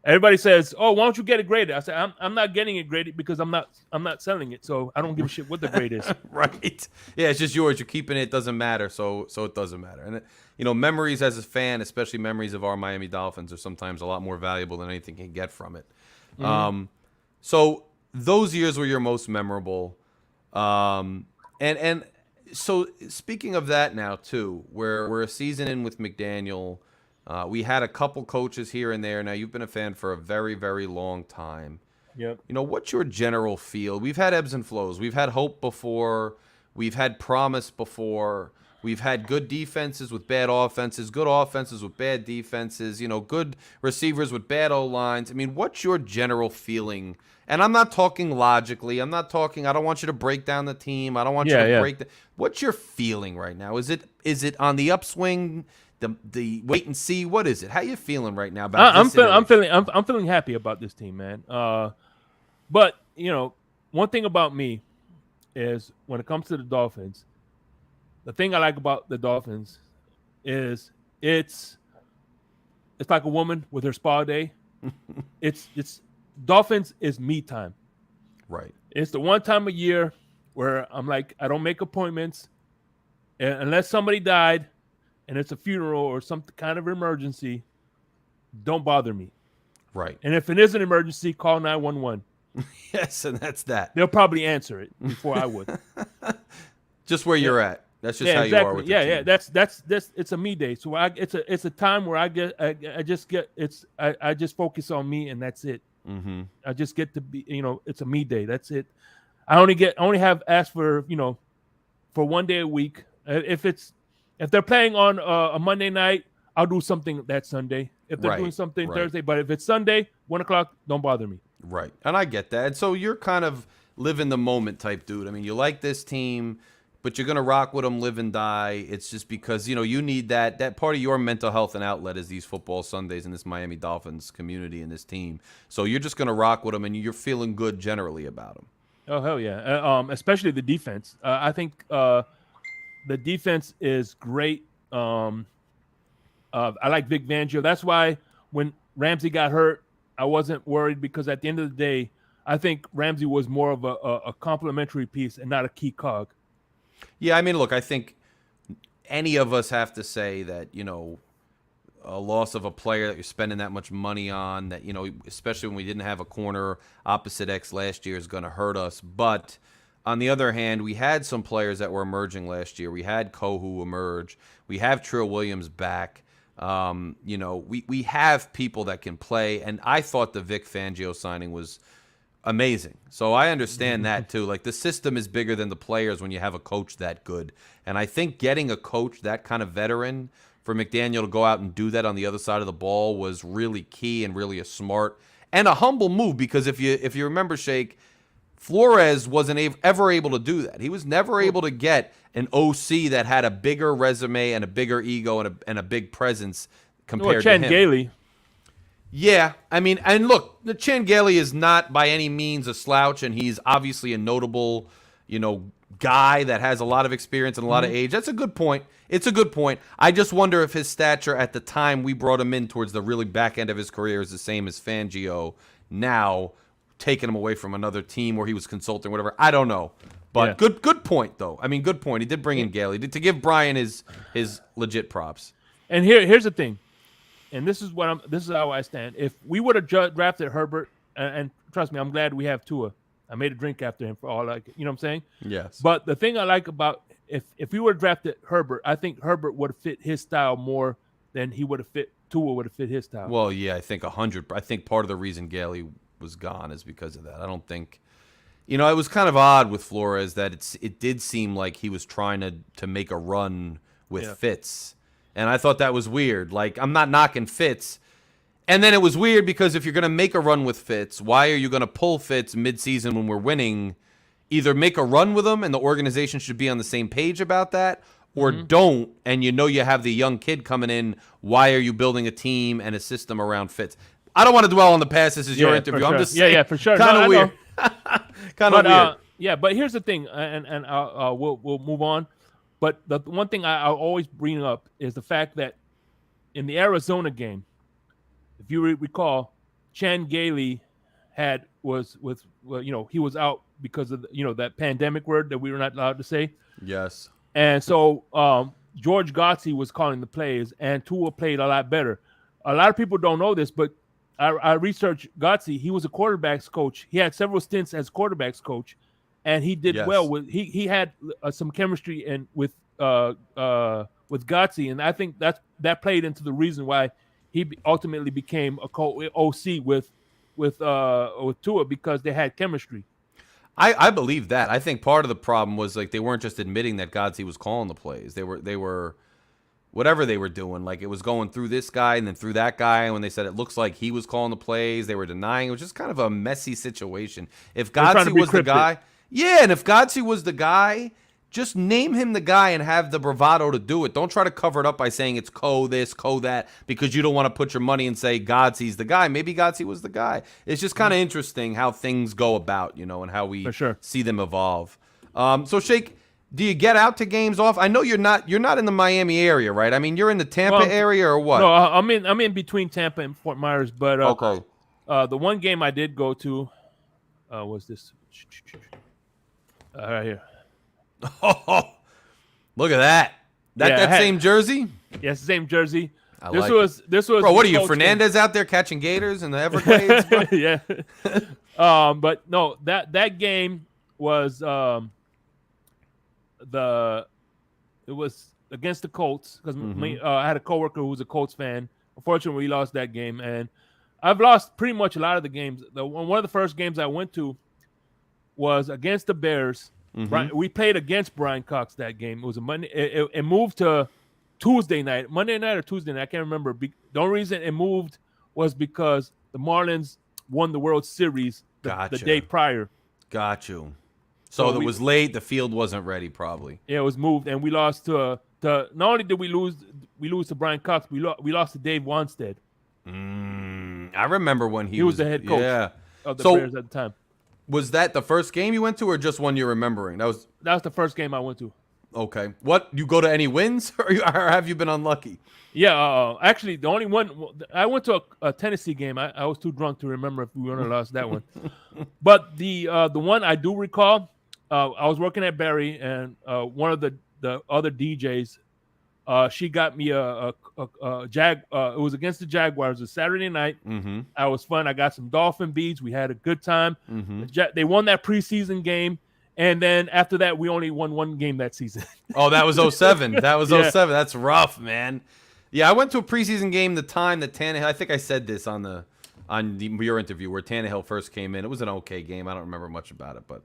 Everybody says, "Oh, why don't you get it graded?" I said, "I'm not getting it graded because I'm not selling it, so I don't give a shit what the grade is." Right? Yeah, it's just yours. You're keeping it. It doesn't matter. So it doesn't matter. And memories as a fan, especially memories of our Miami Dolphins, are sometimes a lot more valuable than anything you can get from it. So those years were your most memorable. And so speaking of that now too, we're a season in with McDaniel. We had a couple coaches here and there. Now, you've been a fan for a very, very long time. Yep. What's your general feel? We've had ebbs and flows. We've had hope before. We've had promise before. We've had good defenses with bad offenses, good offenses with bad defenses, good receivers with bad O-lines. I mean, what's your general feeling? And I'm not talking logically. I don't want you to break down the team. I don't want you to break the. What's your feeling right now? Is it on the upswing? The wait and see. What is it? How you feeling right now about I'm feeling happy about this team, man. But one thing about me is when it comes to the Dolphins, the thing I like about the Dolphins is it's like a woman with her spa day. it's Dolphins is me time. Right. It's the one time a year where I'm like, I don't make appointments unless somebody died. And it's a funeral or some kind of emergency, don't bother me. Right. And if it is an emergency, call 911. Yes, and that's that. They'll probably answer it before I would. Just where you're at. That's just how you are with the team. That's it's a me day. So it's a time where I just focus on me, and that's it. I just get to be, it's a me day. That's it. I only have asked for for one day a week. If they're playing on a Monday night, I'll do something that Sunday. If they're doing something Thursday, but if it's Sunday, 1:00, don't bother me. Right, and I get that. And so you're kind of live in the moment type dude. I mean, you like this team, but you're gonna rock with them, live and die. It's just because you need that part of your mental health and outlet is these football Sundays in this Miami Dolphins community and this team. So you're just gonna rock with them, and you're feeling good generally about them. Oh hell yeah! Especially the defense. I think. The defense is great. I like Vic Fangio. That's why when Ramsey got hurt, I wasn't worried because at the end of the day, I think Ramsey was more of a complementary piece and not a key cog. Yeah, I mean, look, I think any of us have to say that, a loss of a player that you're spending that much money on, that, especially when we didn't have a corner opposite X last year, is going to hurt us. But on the other hand, we had some players that were emerging last year. We had Kohu emerge. We have Trill Williams back. We have people that can play, and I thought the Vic Fangio signing was amazing. So I understand that too. Like, the system is bigger than the players when you have a coach that good. And I think getting a coach that kind of veteran for McDaniel to go out and do that on the other side of the ball was really key and really a smart and a humble move, because if you remember, Shake, Flores wasn't ever able to do that. He was never able to get an OC that had a bigger resume and a bigger ego and a big presence compared to him. Gailey. Yeah, I mean, and look, the Chan Gailey is not by any means a slouch, and he's obviously a notable, guy that has a lot of experience and a lot of age. That's a good point. It's a good point. I just wonder if his stature at the time we brought him in towards the really back end of his career is the same as Fangio now, taking him away from another team where he was consulting, whatever. I don't know. But good point, though. I mean, good point. He did bring in Gailey to give Brian his legit props. And here's the thing. And this is how I stand. If we would have drafted Herbert, and trust me, I'm glad we have Tua. I made a drink after him for all you know what I'm saying? Yes. But the thing I like about if we would have drafted Herbert, I think Herbert would have fit his style more than Tua would have fit his style. Well, yeah, I think 100. I think part of the reason Gailey was gone is because of that. I don't think, it was kind of odd with Flores that it did seem like he was trying to make a run with Fitz. And I thought that was weird. Like, I'm not knocking Fitz. And then it was weird because if you're going to make a run with Fitz, why are you going to pull Fitz midseason when we're winning? Either make a run with him and the organization should be on the same page about that, or don't, and you have the young kid coming in. Why are you building a team and a system around Fitz? I don't want to dwell on the past. This is your interview. Sure. I'm just saying, for sure. Kind of weird. Kind of weird. Yeah, but here's the thing, and we'll move on. But the one thing I always bring up is the fact that in the Arizona game, if you recall, Chan Gailey was out because of that pandemic word that we were not allowed to say. Yes. And so George Godsey was calling the plays, and Tua played a lot better. A lot of people don't know this, but I researched Godsey. He was a quarterbacks coach. He had several stints as quarterbacks coach, and he did well with. He had some chemistry with Godsey, and I think that played into the reason why he ultimately became a OC with Tua, because they had chemistry. I believe that. I think part of the problem was like they weren't just admitting that Godsey was calling the plays. They were whatever they were doing. Like, it was going through this guy and then through that guy. And when they said it looks like he was calling the plays, they were denying. It was just kind of a messy situation. If Godsey was the guy, and if Godsey was the guy, just name him the guy and have the bravado to do it. Don't try to cover it up by saying it's this, that, because you don't want to put your money and say Godsey's the guy. Maybe Godsey was the guy. It's just kind of interesting how things go about, and how we see them evolve. So, Shake, do you get out to games off? I know you're not in the Miami area, right? I mean, you're in the Tampa area or what? No, I'm in between Tampa and Fort Myers, but okay. The one game I did go to was this right here. Oh, look at that! That same jersey? Yes, same jersey. This was. Bro, what are you, Fernandez out there catching gators in the Everglades? Yeah. But no, that game was it was against the Colts, because I had a coworker who was a Colts fan. Unfortunately, we lost that game, and I've lost pretty much a lot of the games. One of the first games I went to was against the Bears. We played against Brian Cox that game. It was a Monday. It moved to Monday night or Tuesday night. I can't remember. The only reason it moved was because the Marlins won the World Series the day prior. Got you. So it was late. The field wasn't ready, probably. Yeah, it was moved, and we lost to. Not only did we lose to Brian Cox, we lost to Dave Wanstead. I remember when he was the head coach of the Bears at the time. Was that the first game you went to, or just one you're remembering? That was the first game I went to. Okay. What, you go to any wins, or have you been unlucky? Yeah, actually, the only one I went to a Tennessee game. I was too drunk to remember if we would have lost that one. But the one I do recall, I was working at Barry, and one of the other DJs, she got me a it was against the Jaguars. It was Saturday night. I was fun. I got some Dolphin beads. We had a good time. They won that preseason game, and then after that, we only won one game that season. Oh, that was 07. That was 07. That's rough, man. Yeah, I went to a preseason game the time that Tannehill. I think I said this on your interview where Tannehill first came in. It was an okay game. I don't remember much about it, but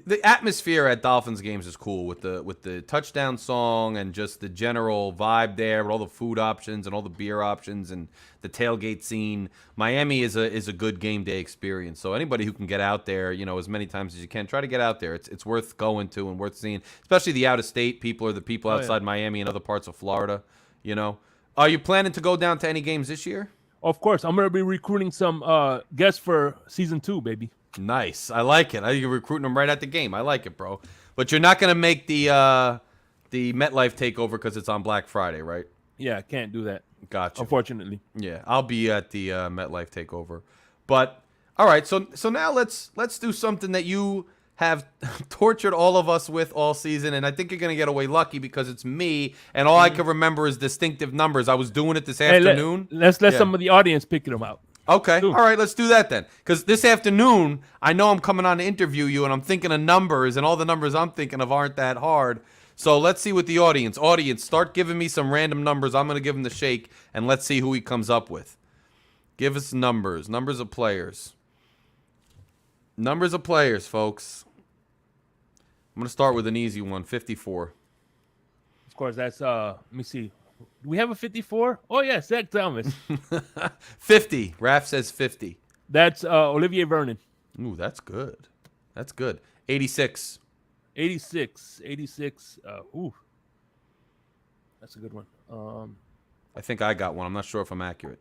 the atmosphere at Dolphins games is cool with the touchdown song and just the general vibe there with all the food options and all the beer options and the tailgate scene. Miami is a good game day experience. So anybody who can get out there, as many times as you can, try to get out there. It's worth going to and worth seeing, especially the out of state people or the people outside Miami and other parts of Florida. Are you planning to go down to any games this year? Of course, I'm going to be recruiting some guests for season 2, baby. Nice. I like it. You're recruiting them right at the game. I like it, bro. But you're not going to make the MetLife takeover because it's on Black Friday, right? Yeah, I can't do that. Gotcha. Unfortunately. Yeah, I'll be at the MetLife takeover. But all right, so now let's do something that you have tortured all of us with all season, and I think you're going to get away lucky because it's me, and all I can remember is distinctive numbers. I was doing it this afternoon. Let's let some of the audience pick them out. Okay. All right, let's do that then. Because this afternoon, I know I'm coming on to interview you, and I'm thinking of numbers, and all the numbers I'm thinking of aren't that hard. So let's see what the audience, start giving me some random numbers. I'm going to give him the shake, and let's see who he comes up with. Give us numbers of players. Numbers of players, folks. I'm going to start with an easy one, 54. Of course, that's, let me see. Do we have a 54? Oh, yeah, Zach Thomas. 50. Raph says 50. That's Olivier Vernon. Ooh, that's good. 86. 86. Ooh. That's a good one. I think I got one. I'm not sure if I'm accurate.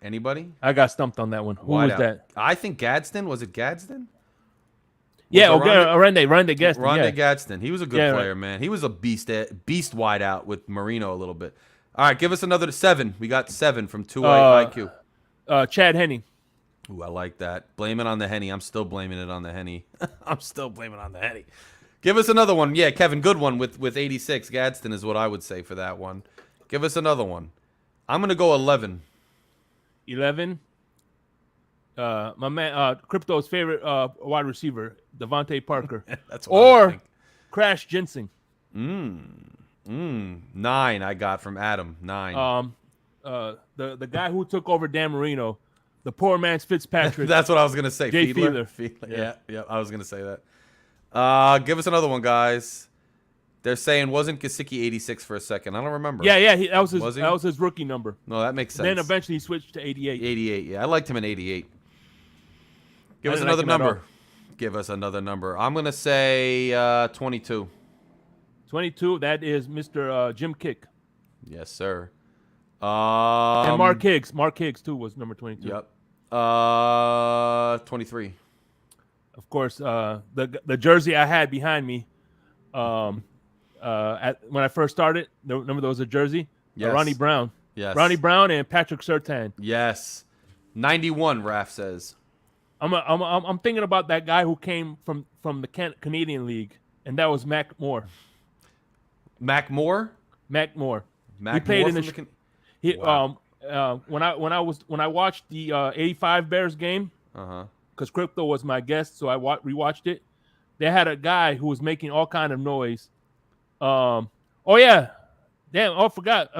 Anybody? I got stumped on that one. Who was that? I think Gadsden. Was it Gadsden? Yeah, Rande Gadsden. Rande Gadsden. He was a good player, man. He was a beast wide out with Marino a little bit. All right, give us another 7. We got 7 from 2 IQ. Chad Henne. Ooh, I like that. Blame it on the Henny. I'm still blaming it on the Henny. Give us another one. Yeah, Kevin, good one with 86. Gadsden is what I would say for that one. Give us another one. I'm going to go 11. 11. My man, Crypto's favorite wide receiver, Devontae Parker. That's what I would think. Crash Jensen. 9 I got from Adam. 9. The guy who took over Dan Marino, the poor man's Fitzpatrick. That's what I was gonna say. Jay Fiedler. Yeah, I was gonna say that. Give us another one, guys. They're saying wasn't Gesicki 86 for a second. I don't remember. Yeah, that was his rookie number. No, that makes sense. Then eventually he switched to 88. 88. Yeah, I liked him in 88. Give us another number. Give us another number. I'm gonna say 22. 22. That is Mr. Jim Kick. Yes, sir. And Mark Higgs. Mark Higgs too was number 22. Yep. 23. Of course, the jersey I had behind me, when I first started. Remember there was a jersey. Yes. Ronnie Brown. Yes. Ronnie Brown and Patrick Surtain. Yes. 91. Raph says. I'm thinking about that guy who came from the Canadian League, and that was Mac Moore. Mac Moore. He played in the. When I watched the 85 Bears game, because Crypto was my guest, so I rewatched it. They had a guy who was making all kind of noise. Oh yeah, damn! Oh, I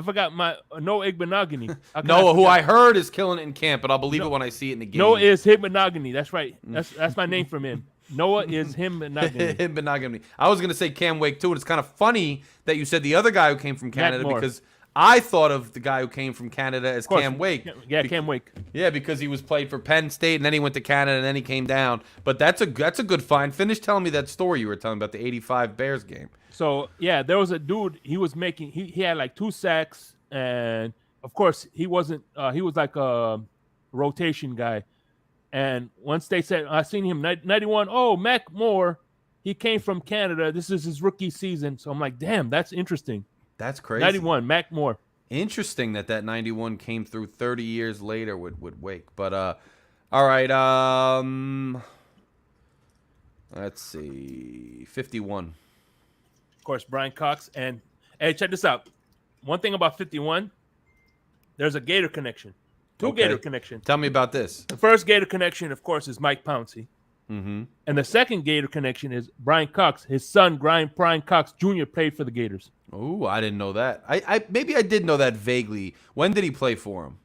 forgot my Noah Igbenogany. Noah, who I heard is killing it in camp, but I'll believe it when I see it in the game. Noah is Igbenogany. That's right. That's my name from him. Noah is Igbenogany. I was gonna say Cam Wake too, and it's kind of funny that you said the other guy who came from Canada because I thought of the guy who came from Canada as Cam Wake. Yeah, Cam Wake. Yeah, because he was played for Penn State, and then he went to Canada, and then he came down. But that's a good find. Finish telling me that story you were telling about the 85 Bears game. So, yeah, there was a dude, he had like 2 sacks, and of course, he wasn't, he was like a rotation guy. And once they said, I seen him, 91, oh, Mac Moore, he came from Canada. This is his rookie season. So I'm like, damn, that's interesting. That's crazy. 91, Mac Moore. Interesting that 91 came through 30 years later with Wake. But, all right, let's see, 51. Of course, Brian Cox. And, hey, check this out. One thing about 51, there's a Gator connection. Two Gator connection. Tell me about this. The first Gator connection, of course, is Mike Pouncey. Mm-hmm. And the second Gator connection is Brian Cox. His son, Brian Cox Jr., played for the Gators. Oh, I didn't know that. I maybe I did know that vaguely. When did he play for him?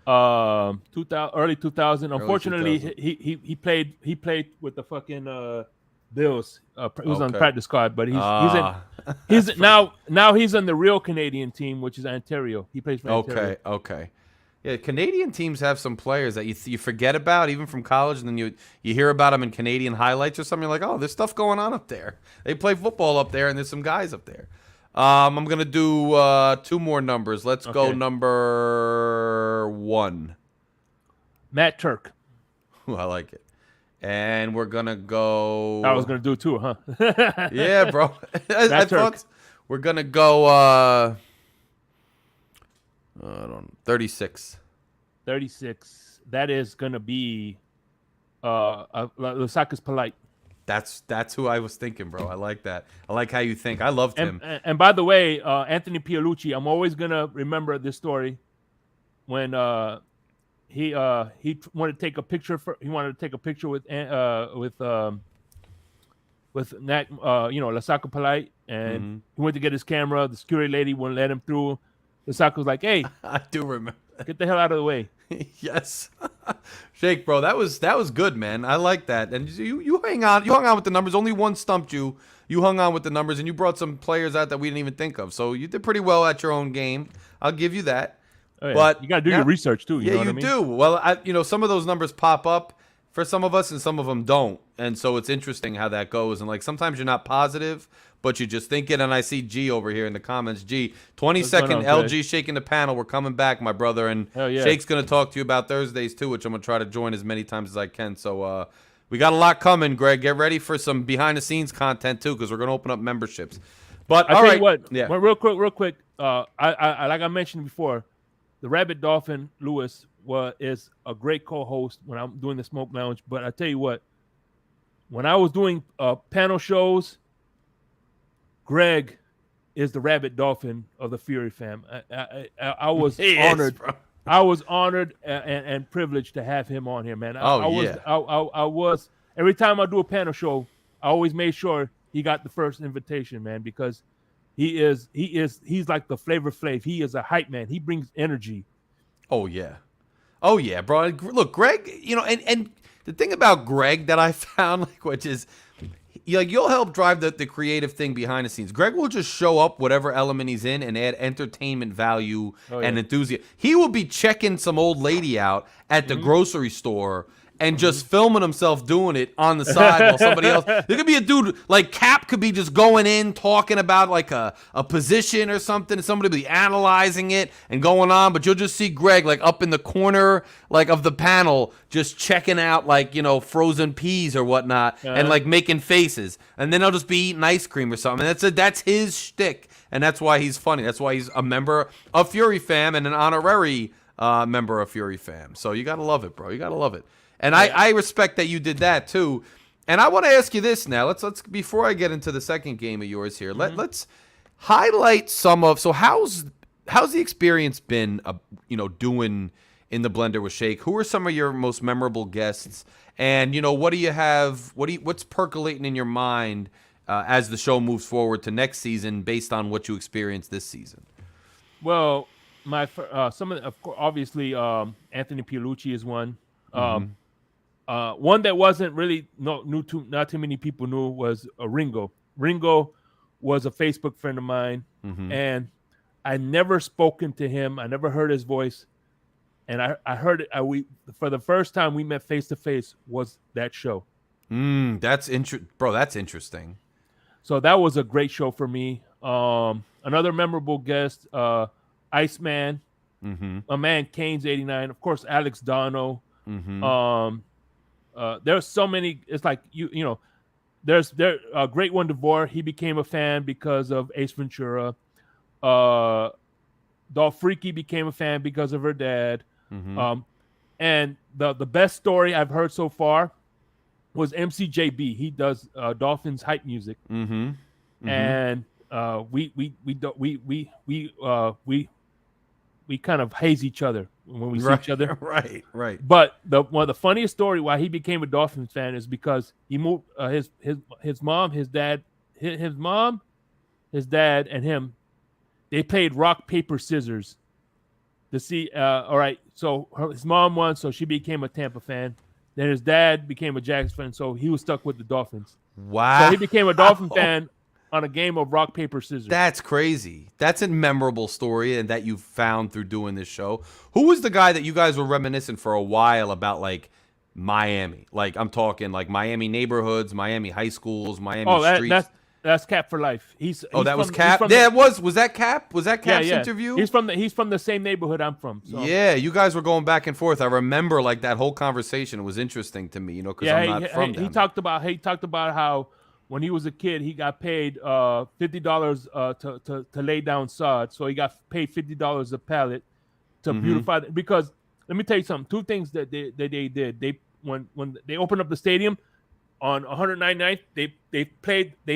2000, early 2000. Unfortunately, 2000. he played with the fucking Bills. He was on the Okay. practice squad, but he's now he's on the real Canadian team, which is Ontario. He plays for Ontario. Okay. Yeah, Canadian teams have some players that you forget about, even from college, and then you hear about them in Canadian highlights or something. You're like, oh, there's stuff going on up there. They play football up there, and there's some guys up there. I'm gonna do 2 more numbers. Let's go number 1. Matt Turk. Ooh, I like it. And we're gonna go. I was gonna do it too, huh? Yeah, bro. I thought we're gonna go. I don't know, 36. 36. That is gonna be Lusaka's Polite. That's who I was thinking, bro. I like that. I like how you think. I loved him. And by the way, Anthony Pialucci, I'm always gonna remember this story when he wanted to take a picture with Nat, Lusaka Polite, and he went to get his camera. The security lady wouldn't let him through. Lusaka was like, "Hey, I do remember. Get the hell out of the way." Yes. Shake, bro. That was good, man. I like that. And you hung on with the numbers. Only one stumped you. You hung on with the numbers, and you brought some players out that we didn't even think of. So you did pretty well at your own game. I'll give you that. Oh, yeah. But you got to do your research too. You know what I mean? do. Well, some of those numbers pop up for some of us, and some of them don't. And so it's interesting how that goes. And like sometimes you're not positive, but you just think it. And I see G over here in the comments. G, 22nd LG shaking the panel. We're coming back, my brother. And Shake's going to talk to you about Thursdays too, which I'm going to try to join as many times as I can. So we got a lot coming, Greg. Get ready for some behind the scenes content too, because we're going to open up memberships. But I tell you what, real quick. I like I mentioned before, the Rabbit Dolphin Lewis is a great co-host when I'm doing the Smoke Lounge. But I tell you what, when I was doing panel shows, Greg is the Rabbit Dolphin of the Fury fam. I was honored. I was honored and privileged to have him on here, man. I was every time I do a panel show, I always made sure he got the first invitation, man, because he's like the Flavor Flav. He is a hype man. He brings energy. Oh yeah, bro. Look, Greg, and the thing about Greg that I found, which is, you'll help drive the creative thing behind the scenes. Greg will just show up whatever element he's in and add entertainment value and enthusiasm. He will be checking some old lady out at the grocery store and just filming himself doing it on the side while somebody else. There could be a dude like Cap could be just going in talking about like a position or something, and somebody be analyzing it and going on, but you'll just see Greg like up in the corner like of the panel just checking out like frozen peas or whatnot and like making faces, and then he'll just be eating ice cream or something. That's his shtick, and that's why he's funny. That's why he's a member of Fury Fam and an honorary member of Fury Fam. So you gotta love it, bro. You gotta love it. And I respect that you did that too. And I want to ask you this now. Let's before I get into the second game of yours here. Let's highlight some of. So how's the experience been? Doing in the blender with Shake. Who are some of your most memorable guests? And what do you have? What's percolating in your mind as the show moves forward to next season, based on what you experienced this season? Well, obviously Anthony Pialucci is one. One that wasn't really not too many people knew was Ringo. Ringo was a Facebook friend of mine, and I never spoken to him. I never heard his voice, and I heard it. For the first time we met face to face was that show. That's bro. That's interesting. So that was a great show for me. Another memorable guest, Iceman, my man Kane's 89, of course Alex Dono. There's so many. It's like there's a great one, DeVore. He became a fan because of Ace Ventura. Dolph Freaky became a fan because of her dad. And the best story I've heard so far was MCJB. He does Dolphins hype music, and we kind of haze each other. when we see each other. Right. But one of the funniest story why he became a Dolphins fan is because he moved his mom, his dad, his dad, and him. They played rock paper scissors to see. All right, so his mom won, so she became a Tampa fan. Then his dad became a Jags fan, so he was stuck with the Dolphins. Wow. So he became a Dolphin fan on a game of rock paper scissors. That's crazy. That's a memorable story, and that you found through doing this show. Who was the guy that you guys were reminiscing for a while about, like Miami? Like I'm talking like Miami neighborhoods, Miami high schools, Miami streets. That's Cap for life. That was Cap. Yeah, it was. Was that Cap? Was that Cap's yeah. interview? He's from the same neighborhood I'm from. So. Yeah, you guys were going back and forth. I remember like that whole conversation. It was interesting to me, because I'm not from them. He talked about how when he was a kid he got paid $50 to lay down sod. So he got paid $50 a pallet to beautify it. Because let me tell you something. Two things that they did. When they opened up the stadium. On 199th, they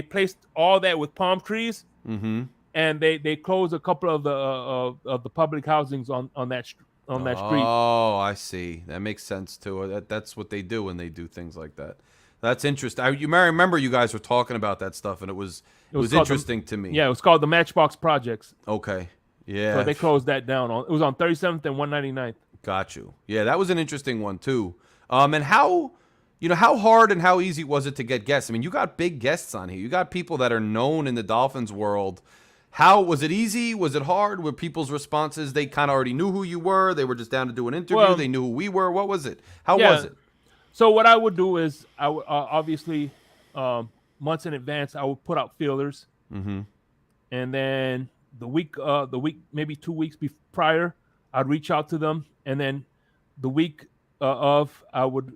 placed all that with palm trees, and they closed a couple of the public housings on that street. Oh, I see. That makes sense too. That's what they do when they do things like that. That's interesting. I remember you guys were talking about that stuff, and it was interesting to me. Yeah, it was called the Matchbox Projects. Okay. Yeah. So they closed that down. It was on 37th and 199th. Got you. Yeah, that was an interesting one too. And how hard and how easy was it to get guests? I mean, you got big guests on here. You got people that are known in the Dolphins world. How was it easy? Was it hard? Were people's responses, they kind of already knew who you were? They were just down to do an interview? Well, they knew who we were? What was it? How was it? So what I would do is I would obviously months in advance I would put out feelers, and then the week maybe 2 weeks prior I'd reach out to them, and then the week of I would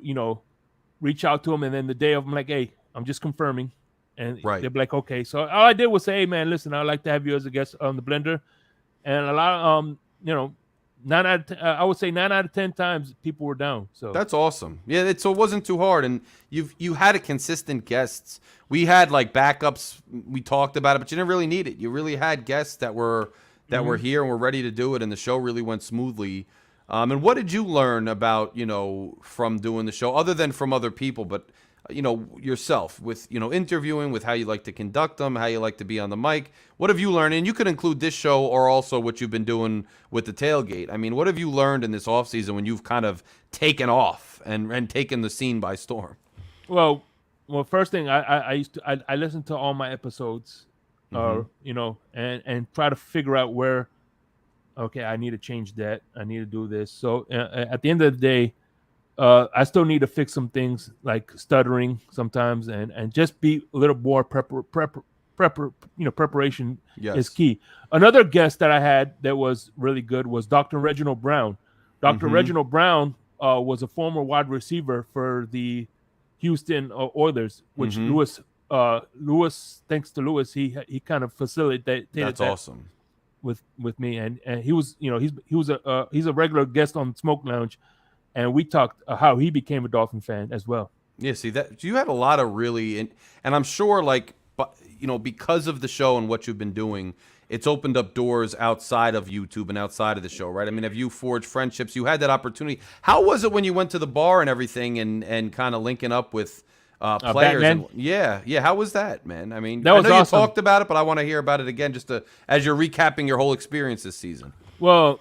reach out to them, and then the day of I'm like, hey, I'm just confirming, and they'd be like, okay. So all I did was say, hey man, listen, I'd like to have you as a guest on the Blender, and a lot of 9 out of 10, I would say 9 out of 10 times people were down. So that's awesome. Yeah, so it wasn't too hard, and you had a consistent guests. We had like backups. We talked about it, but you didn't really need it. You really had guests that were here and were ready to do it, and the show really went smoothly. And what did you learn about from doing the show, other than from other people, but yourself with interviewing, with how you like to conduct them, how you like to be on the mic? What have you learned? And you could include this show or also what you've been doing with the tailgate. I mean, what have you learned in this off season when you've kind of taken off and taken the scene by storm? Well, first thing I listened to all my episodes, and try to figure out where. Okay, I need to change that. I need to do this. So at the end of the day, I still need to fix some things like stuttering sometimes, and just be a little more preparation is key. Another guest that I had that was really good was Dr. Reginald Brown. Dr. Reginald Brown was a former wide receiver for the Houston Oilers, which Lewis, thanks to Lewis, he kind of facilitated. That's awesome. With me, and he was he's a regular guest on Smoke Lounge, and we talked how he became a Dolphin fan as well. Yeah, see that you had a lot of really, and I'm sure because of the show and what you've been doing, it's opened up doors outside of YouTube and outside of the show, right? I mean, have you forged friendships? You had that opportunity. How was it when you went to the bar and everything, and kind of linking up with players? Yeah. How was that, man? I mean, I know awesome. You talked about it, but I want to hear about it again, just as you're recapping your whole experience this season. Well,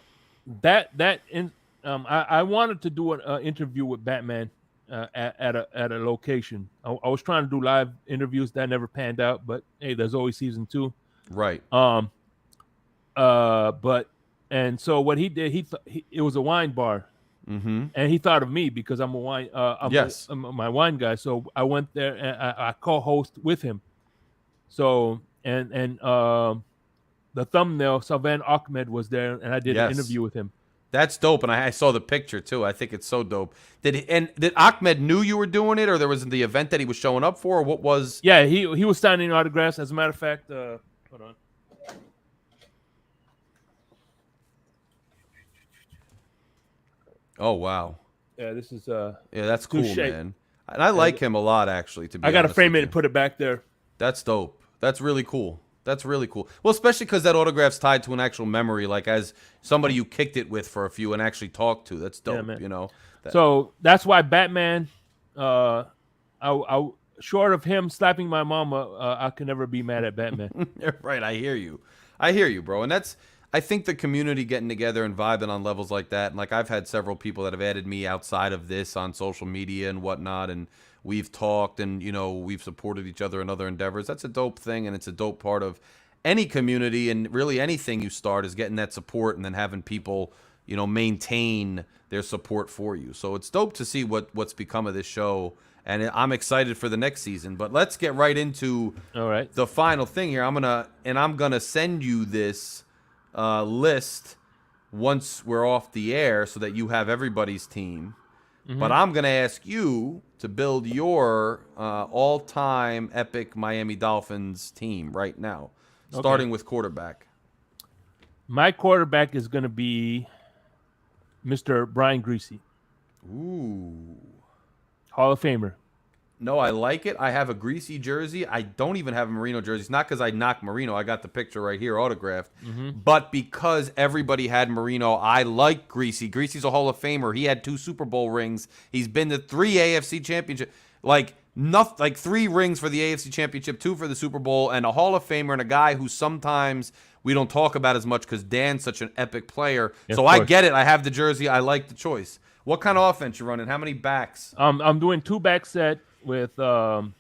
I wanted to do an interview with Batman at a location. I was trying to do live interviews that never panned out, but hey, there's always season 2. Right. And so what he did, it was a wine bar. And he thought of me because I'm a wine. I'm my wine guy. So I went there and I co-host with him. So and the thumbnail, Salvan Ahmed was there, and I did an interview with him. That's dope, and I saw the picture too. I think it's so dope. Did Ahmed knew you were doing it, or there was the event that he was showing up for, or what was? Yeah, he was signing autographs. As a matter of fact, hold on. Oh wow. Yeah, this is that's cool, man. And I like him a lot, actually. To be honest, I got to frame it and put it back there. That's dope. That's really cool. That's really cool. Well, especially because that autograph's tied to an actual memory, like as somebody you kicked it with for a few and actually talked to. That's dope, man. you know. So that's why Batman, I short of him slapping my mama, I can never be mad at Batman. Right, I hear you, bro. And I think the community getting together and vibing on levels like that, and like I've had several people that have added me outside of this on social media and whatnot, and we've talked and, you know, we've supported each other in other endeavors. That's a dope thing, and it's a dope part of any community, and really anything you start is getting that support and then having people, you know, maintain their support for you. So it's dope to see what's become of this show, and I'm excited for the next season. But let's get right into the final thing here. I'm gonna send you this list once we're off the air so that you have everybody's team. But I'm going to ask you to build your all-time epic Miami Dolphins team right now, starting with quarterback. My quarterback is going to be Mr. Brian Griese. Ooh. Hall of Famer. No, I like it. I have a Griese jersey. I don't even have a Marino jersey. It's not because I knocked Marino. I got the picture right here, autographed. But because everybody had Marino, I like Griese. Griese's a Hall of Famer. He had 2 Super Bowl rings. He's been to 3 AFC championship. Like 3 rings for the AFC championship, 2 for the Super Bowl, and a Hall of Famer, and a guy who sometimes we don't talk about as much because Dan's such an epic player. So I get it. I have the jersey. I like the choice. What kind of offense you running? How many backs? I'm doing 2 back set with 1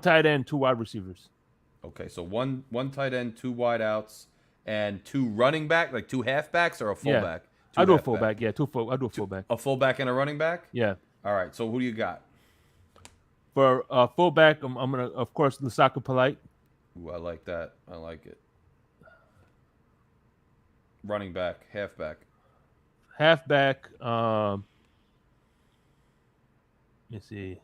tight end, 2 wide receivers. Okay, so one tight end, 2 wide outs, and 2 running back, like 2 halfbacks or a fullback? Yeah. I do a fullback. Yeah, I do a fullback. A fullback and a running back? Yeah. All right, so who do you got? For fullback, I'm gonna, of course, Lusaka Polite. Ooh, I like that. I like it. Running back, halfback. Halfback. Let me see.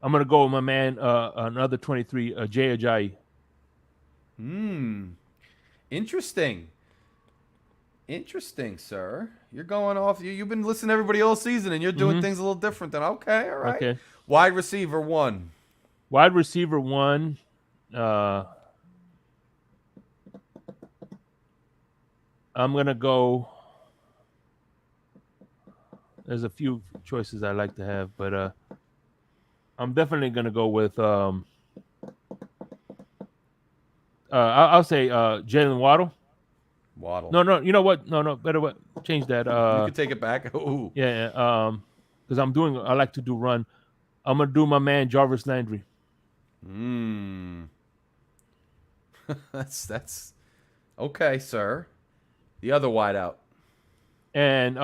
I'm gonna go with my man, another 23, Jay Ajayi. Interesting, sir. You're going off. You've been listening to everybody all season, and you're doing things a little different. Then okay, all right. Okay. Wide receiver 1. Wide receiver 1. I'm gonna go. There's a few choices I like to have, but I'm definitely gonna go with I'll say Jalen Waddle. No, you know what? No, better what? Change that. You can take it back. Ooh. Yeah, because I like to do run. I'm gonna do my man Jarvis Landry. That's okay, sir. The other wideout. And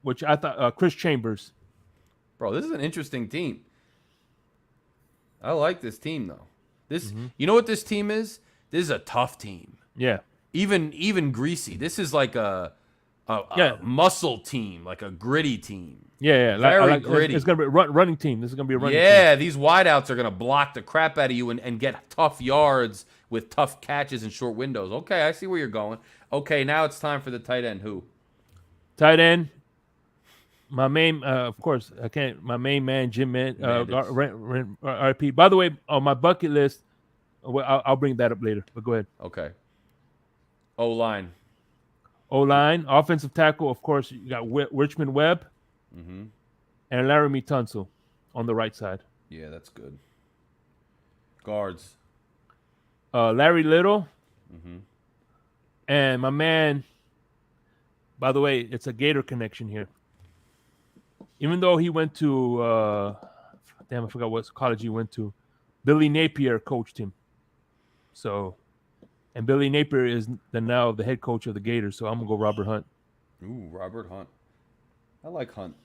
which I thought Chris Chambers. Bro, this is an interesting team. I like this team though. You know what this team is? This is a tough team. Yeah. Even Griese. This is like a muscle team, like a gritty team. Yeah. Very gritty. It's gonna be a running team. This is gonna be a running team. Yeah, these wideouts are gonna block the crap out of you and get tough yards with tough catches and short windows. Okay, I see where you're going. Okay, now it's time for the tight end. Who? Tight end. My main, of course, I can't. My main man, Jim RP. By the way, on my bucket list, I'll bring that up later. But go ahead. Okay. O-line. Offensive tackle, of course, you got Richmond Webb and Laramie Tunsil on the right side. Yeah, that's good. Guards. Larry Little. And my man, by the way, it's a Gator connection here. Even though he went to, I forgot what college he went to. Billy Napier coached him. So, and Billy Napier is now the head coach of the Gators. So I'm going to go Robert Hunt. Ooh, Robert Hunt. I like Hunt.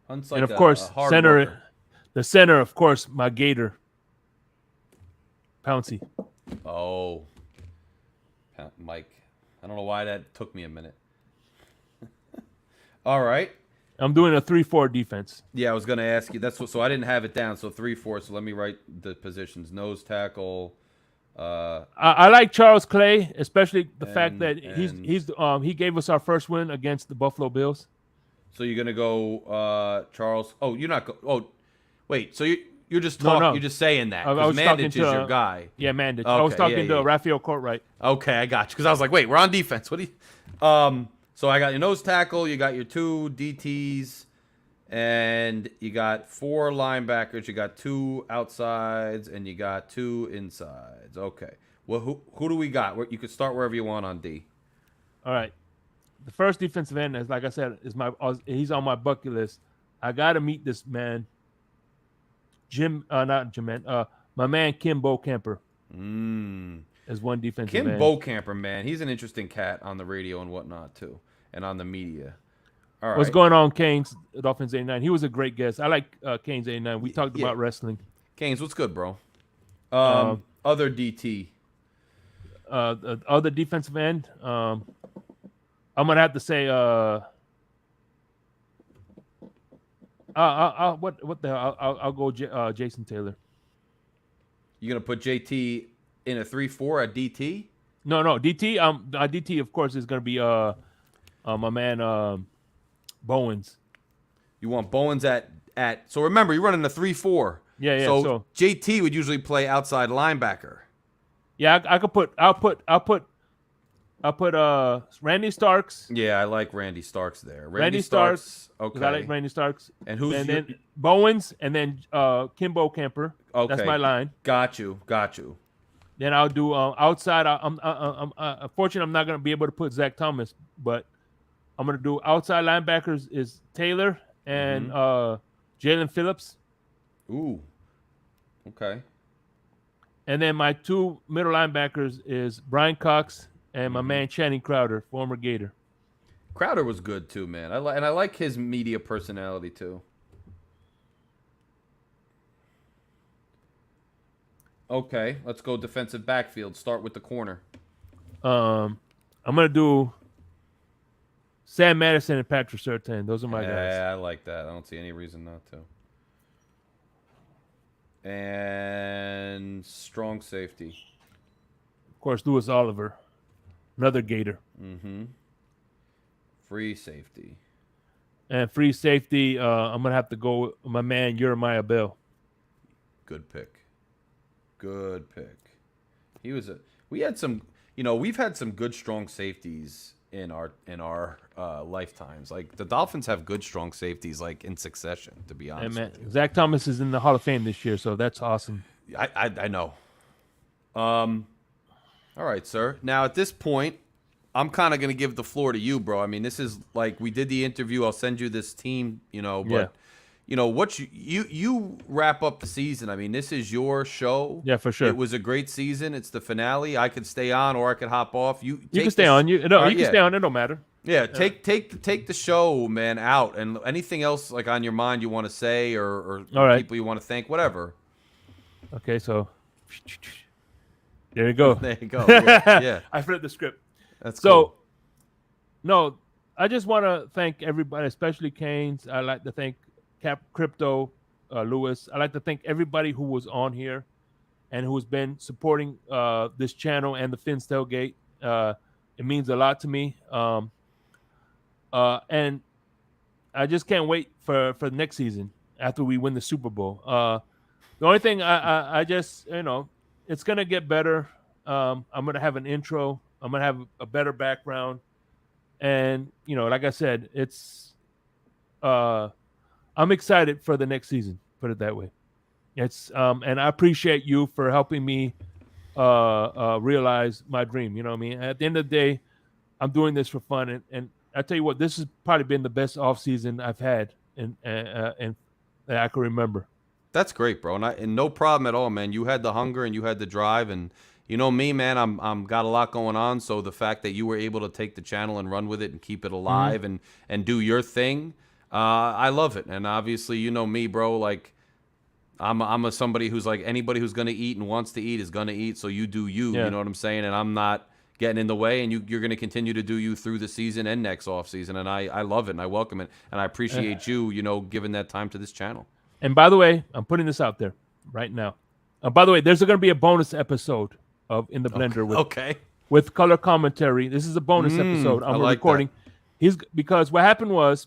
Hunt's like and of course, worker. The center, of course, my Gator. Pouncey. Oh. Mike. I don't know why that took me a minute. All right. I'm doing a 3-4 defense. Yeah, I was going to ask you. So I didn't have it down. So 3-4. So let me write the positions. Nose tackle. I like Charles Clay, especially the fact that he gave us our first win against the Buffalo Bills. So you're gonna go Charles. Oh, you're not. Oh, wait. So you're just talking. No. You're just saying that I was because talking Mandich to is your guy. Yeah, Mandich. Okay, I was talking to yeah. Raphael Courtright. Okay, I got you. Because I was like, wait, we're on defense. What do you? So I got your nose tackle. You got your 2 DTs, and you got 4 linebackers. You got 2 outsides, and you got 2 insides. Okay. Well, who do we got? You could start wherever you want on D. All right. The first defensive end, like I said, he's on my bucket list. I got to meet this man, my man Kim Bocamper. As one defensive Kim end. Bocamper, man, he's an interesting cat on the radio and whatnot too, and on the media. All right. What's going on, Canes? Dolphins 89. He was a great guest. I like Canes 89. We talked about wrestling. Canes, what's good, bro? Other DT. Other defensive end. I'm gonna have to say. What the hell? I'll go Jason Taylor. You gonna put JT in a 3-4 at DT? No, DT. DT of course is gonna be my man Bowens. You want Bowens at so remember you're running a 3-4. Yeah. So JT would usually play outside linebacker. Yeah, I'll put Randy Starks. Yeah, I like Randy Starks there. Randy Starks. Okay. I like Randy Starks. And then Bowens and then Kim Bocamper. Okay. That's my line. Got you. Then I'll do outside. I'm unfortunately I'm not gonna be able to put Zach Thomas, but I'm gonna do outside linebackers is Taylor and Jalen Phillips. Ooh. Okay. And then my 2 middle linebackers is Brian Cox and my man Channing Crowder, former Gator. Crowder was good too, man. I like his media personality too. Okay, let's go defensive backfield. Start with the corner. I'm gonna do Sam Madison and Patrick Surtain. Those are my guys. Yeah, I like that. I don't see any reason not to. And strong safety. Of course, Louis Oliver, another Gator. Free safety. And free safety, I'm gonna have to go with my man Jeremiah Bell. Good pick. He was we had some, we've had some good strong safeties in our lifetimes. Like the Dolphins have good strong safeties like in succession, to be honest. And man, Zach Thomas is in the Hall of Fame this year, so that's awesome. I know. All right, sir. Now at this point, I'm kind of going to give the floor to you, bro. I mean, this is like we did the interview. I'll send you this team, but what you wrap up the season. I mean, this is your show. Yeah, for sure. It was a great season. It's the finale. I could stay on or I could hop off. You can stay on. You can stay on. It don't matter. Yeah, take the show, man, out. And anything else like on your mind you want to say or right. people you want to thank, whatever. Okay, so there you go. There you go. Yeah. I flipped the script. That's so cool. No, I just want to thank everybody, especially Canes. I like to thank Cap Crypto, Lewis. I like to thank everybody who was on here and who's been supporting this channel and the Finn's Tailgate. It means a lot to me. And I just can't wait for the next season after we win the Super Bowl. The only thing I just, it's going to get better. I'm going to have an intro. I'm going to have a better background. And, like I said, I'm excited for the next season, put it that way. It's and I appreciate you for helping me realize my dream. You know what I mean? At the end of the day, I'm doing this for fun. And I tell you what, this has probably been the best off season I've had and that I can remember. That's great, bro. And no problem at all, man. You had the hunger and you had the drive, and you know me, man. I'm got a lot going on. So the fact that you were able to take the channel and run with it and keep it alive and do your thing, I love it. And obviously, you know me, bro. Like I'm somebody who's like anybody who's gonna eat and wants to eat is gonna eat. So you do you. Yeah. You know what I'm saying? And I'm not getting in the way. And you're gonna continue to do you through the season and next off season. And I love it and I welcome it and I appreciate you. Giving that time to this channel. And by the way, I'm putting this out there right now. By the way, there's going to be a bonus episode of In the Blender with color commentary. This is a bonus episode I'm recording. Because what happened was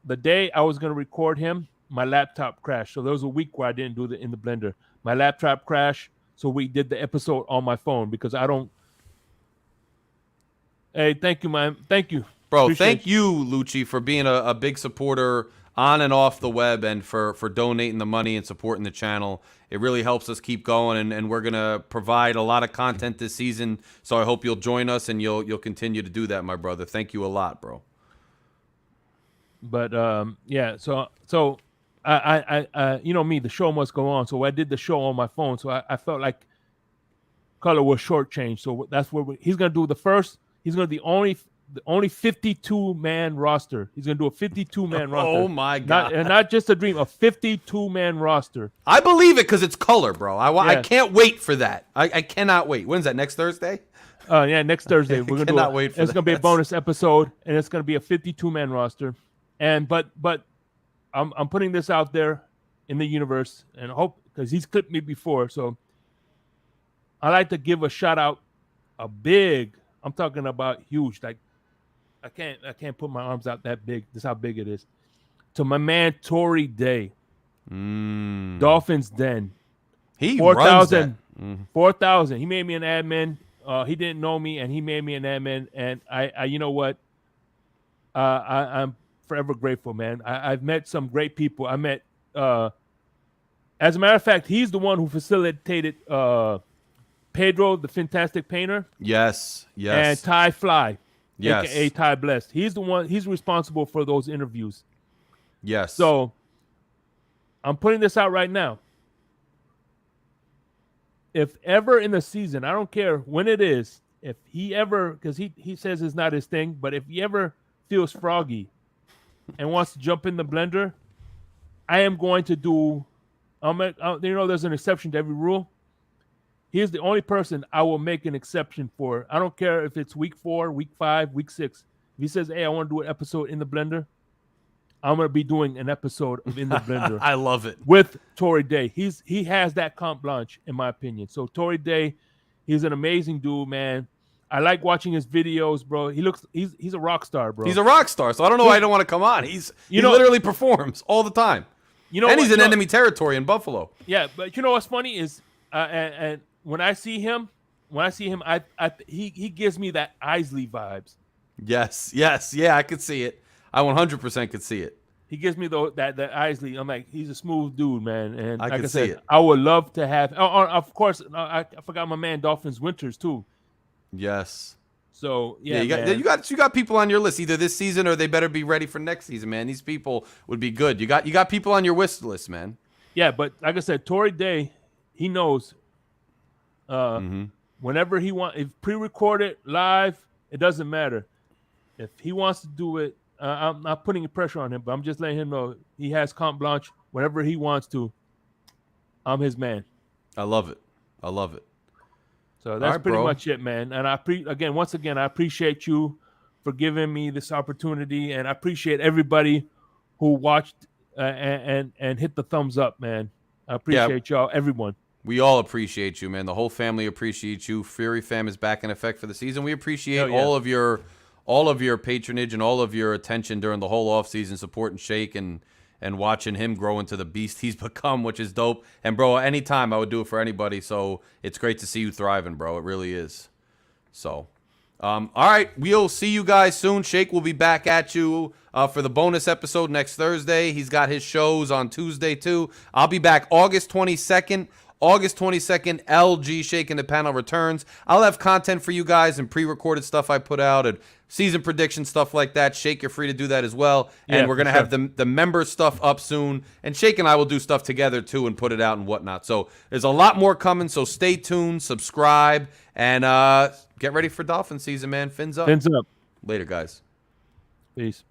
the day I was gonna record him, my laptop crashed. So there was a week where I didn't do in the blender. My laptop crashed, so we did the episode on my phone because I don't. Hey, thank you, man. Thank you, bro. Appreciate Thank you, Lucci, for being a big supporter on and off the web, and for donating the money and supporting the channel. It really helps us keep going, and we're gonna provide a lot of content this season. So I hope you'll join us and you'll continue to do that, my brother. Thank you a lot, bro. But yeah, so I you know me, the show must go on. So I did the show on my phone. So I felt like Color was shortchanged. So that's where he's gonna do the first. He's gonna do the only 52-man roster. He's gonna do a 52-man roster. Oh my God! Not just a dream, a 52-man roster. I believe it because it's color, bro. I can't wait for that. I cannot wait. When's that? Next Thursday? Yeah, next Thursday we're gonna wait for it's gonna be a bonus episode, and it's gonna be a 52-man roster. And but I'm putting this out there in the universe, and hope because he's clipped me before, so I like to give a shout out, a big. I'm talking about huge, like. I can't put my arms out that big. This is how big it is. To my man Tory Day, Dolphins Den. He 4,000. 4,000. He made me an admin. He didn't know me, and he made me an admin. And I you know what? I'm forever grateful, man. I've met some great people. I met, as a matter of fact, he's the one who facilitated Pedro, the Fantastic Painter. Yes. And Ty Fly. Yes. AKA Ty Blessed. He's the one. He's responsible for those interviews. Yes. So I'm putting this out right now. If ever in the season, I don't care when it is, if he ever, because he says it's not his thing, but if he ever feels froggy and wants to jump in the blender, I am going to do. There's an exception to every rule. He's the only person I will make an exception for. I don't care if it's week 4, week 5, week 6. If he says, hey, I want to do an episode in the blender, I'm going to be doing an episode of In the Blender. I love it. With Tory Day. He has that carte blanche, in my opinion. So Tory Day, he's an amazing dude, man. I like watching his videos, bro. He's a rock star, bro. He's a rock star, so I don't know why I don't want to come on. He literally performs all the time. And he's in enemy territory in Buffalo. Yeah, but you know what's funny is, and when I see him, he gives me that Isley vibes. Yes, yeah, I could see it. I 100% could see it. He gives me that Isley. I'm like, he's a smooth dude, man. And I like can I said, see it. I would love to have. Of course, I forgot my man Dolphins Winters too. Yes. So yeah, you got people on your list either this season or they better be ready for next season, man. These people would be good. You got people on your wish list, man. Yeah, but like I said, Tory Day, he knows. Whenever he wants, if pre-recorded live, it doesn't matter. If he wants to do it, I'm not putting pressure on him, but I'm just letting him know he has carte blanche whenever he wants to. I'm his man. I love it. So that's pretty much it, man. And once again, I appreciate you for giving me this opportunity, and I appreciate everybody who watched and hit the thumbs up, man. I appreciate y'all, everyone. We all appreciate you, man. The whole family appreciates you. Fury Fam is back in effect for the season. We appreciate all of your patronage and all of your attention during the whole offseason, supporting Shake and watching him grow into the beast he's become, which is dope. And, bro, anytime I would do it for anybody, so it's great to see you thriving, bro. It really is. So, all right, we'll see you guys soon. Shake will be back at you for the bonus episode next Thursday. He's got his shows on Tuesday, too. I'll be back August 22nd. August 22nd, LG Shake and the Panel returns. I'll have content for you guys and pre-recorded stuff I put out and season prediction stuff like that. Shake, you're free to do that as well. And we're going to have the member stuff up soon. And Shake and I will do stuff together too and put it out and whatnot. So there's a lot more coming. So stay tuned, subscribe, and get ready for Dolphin season, man. Fins up. Fins up. Later, guys. Peace.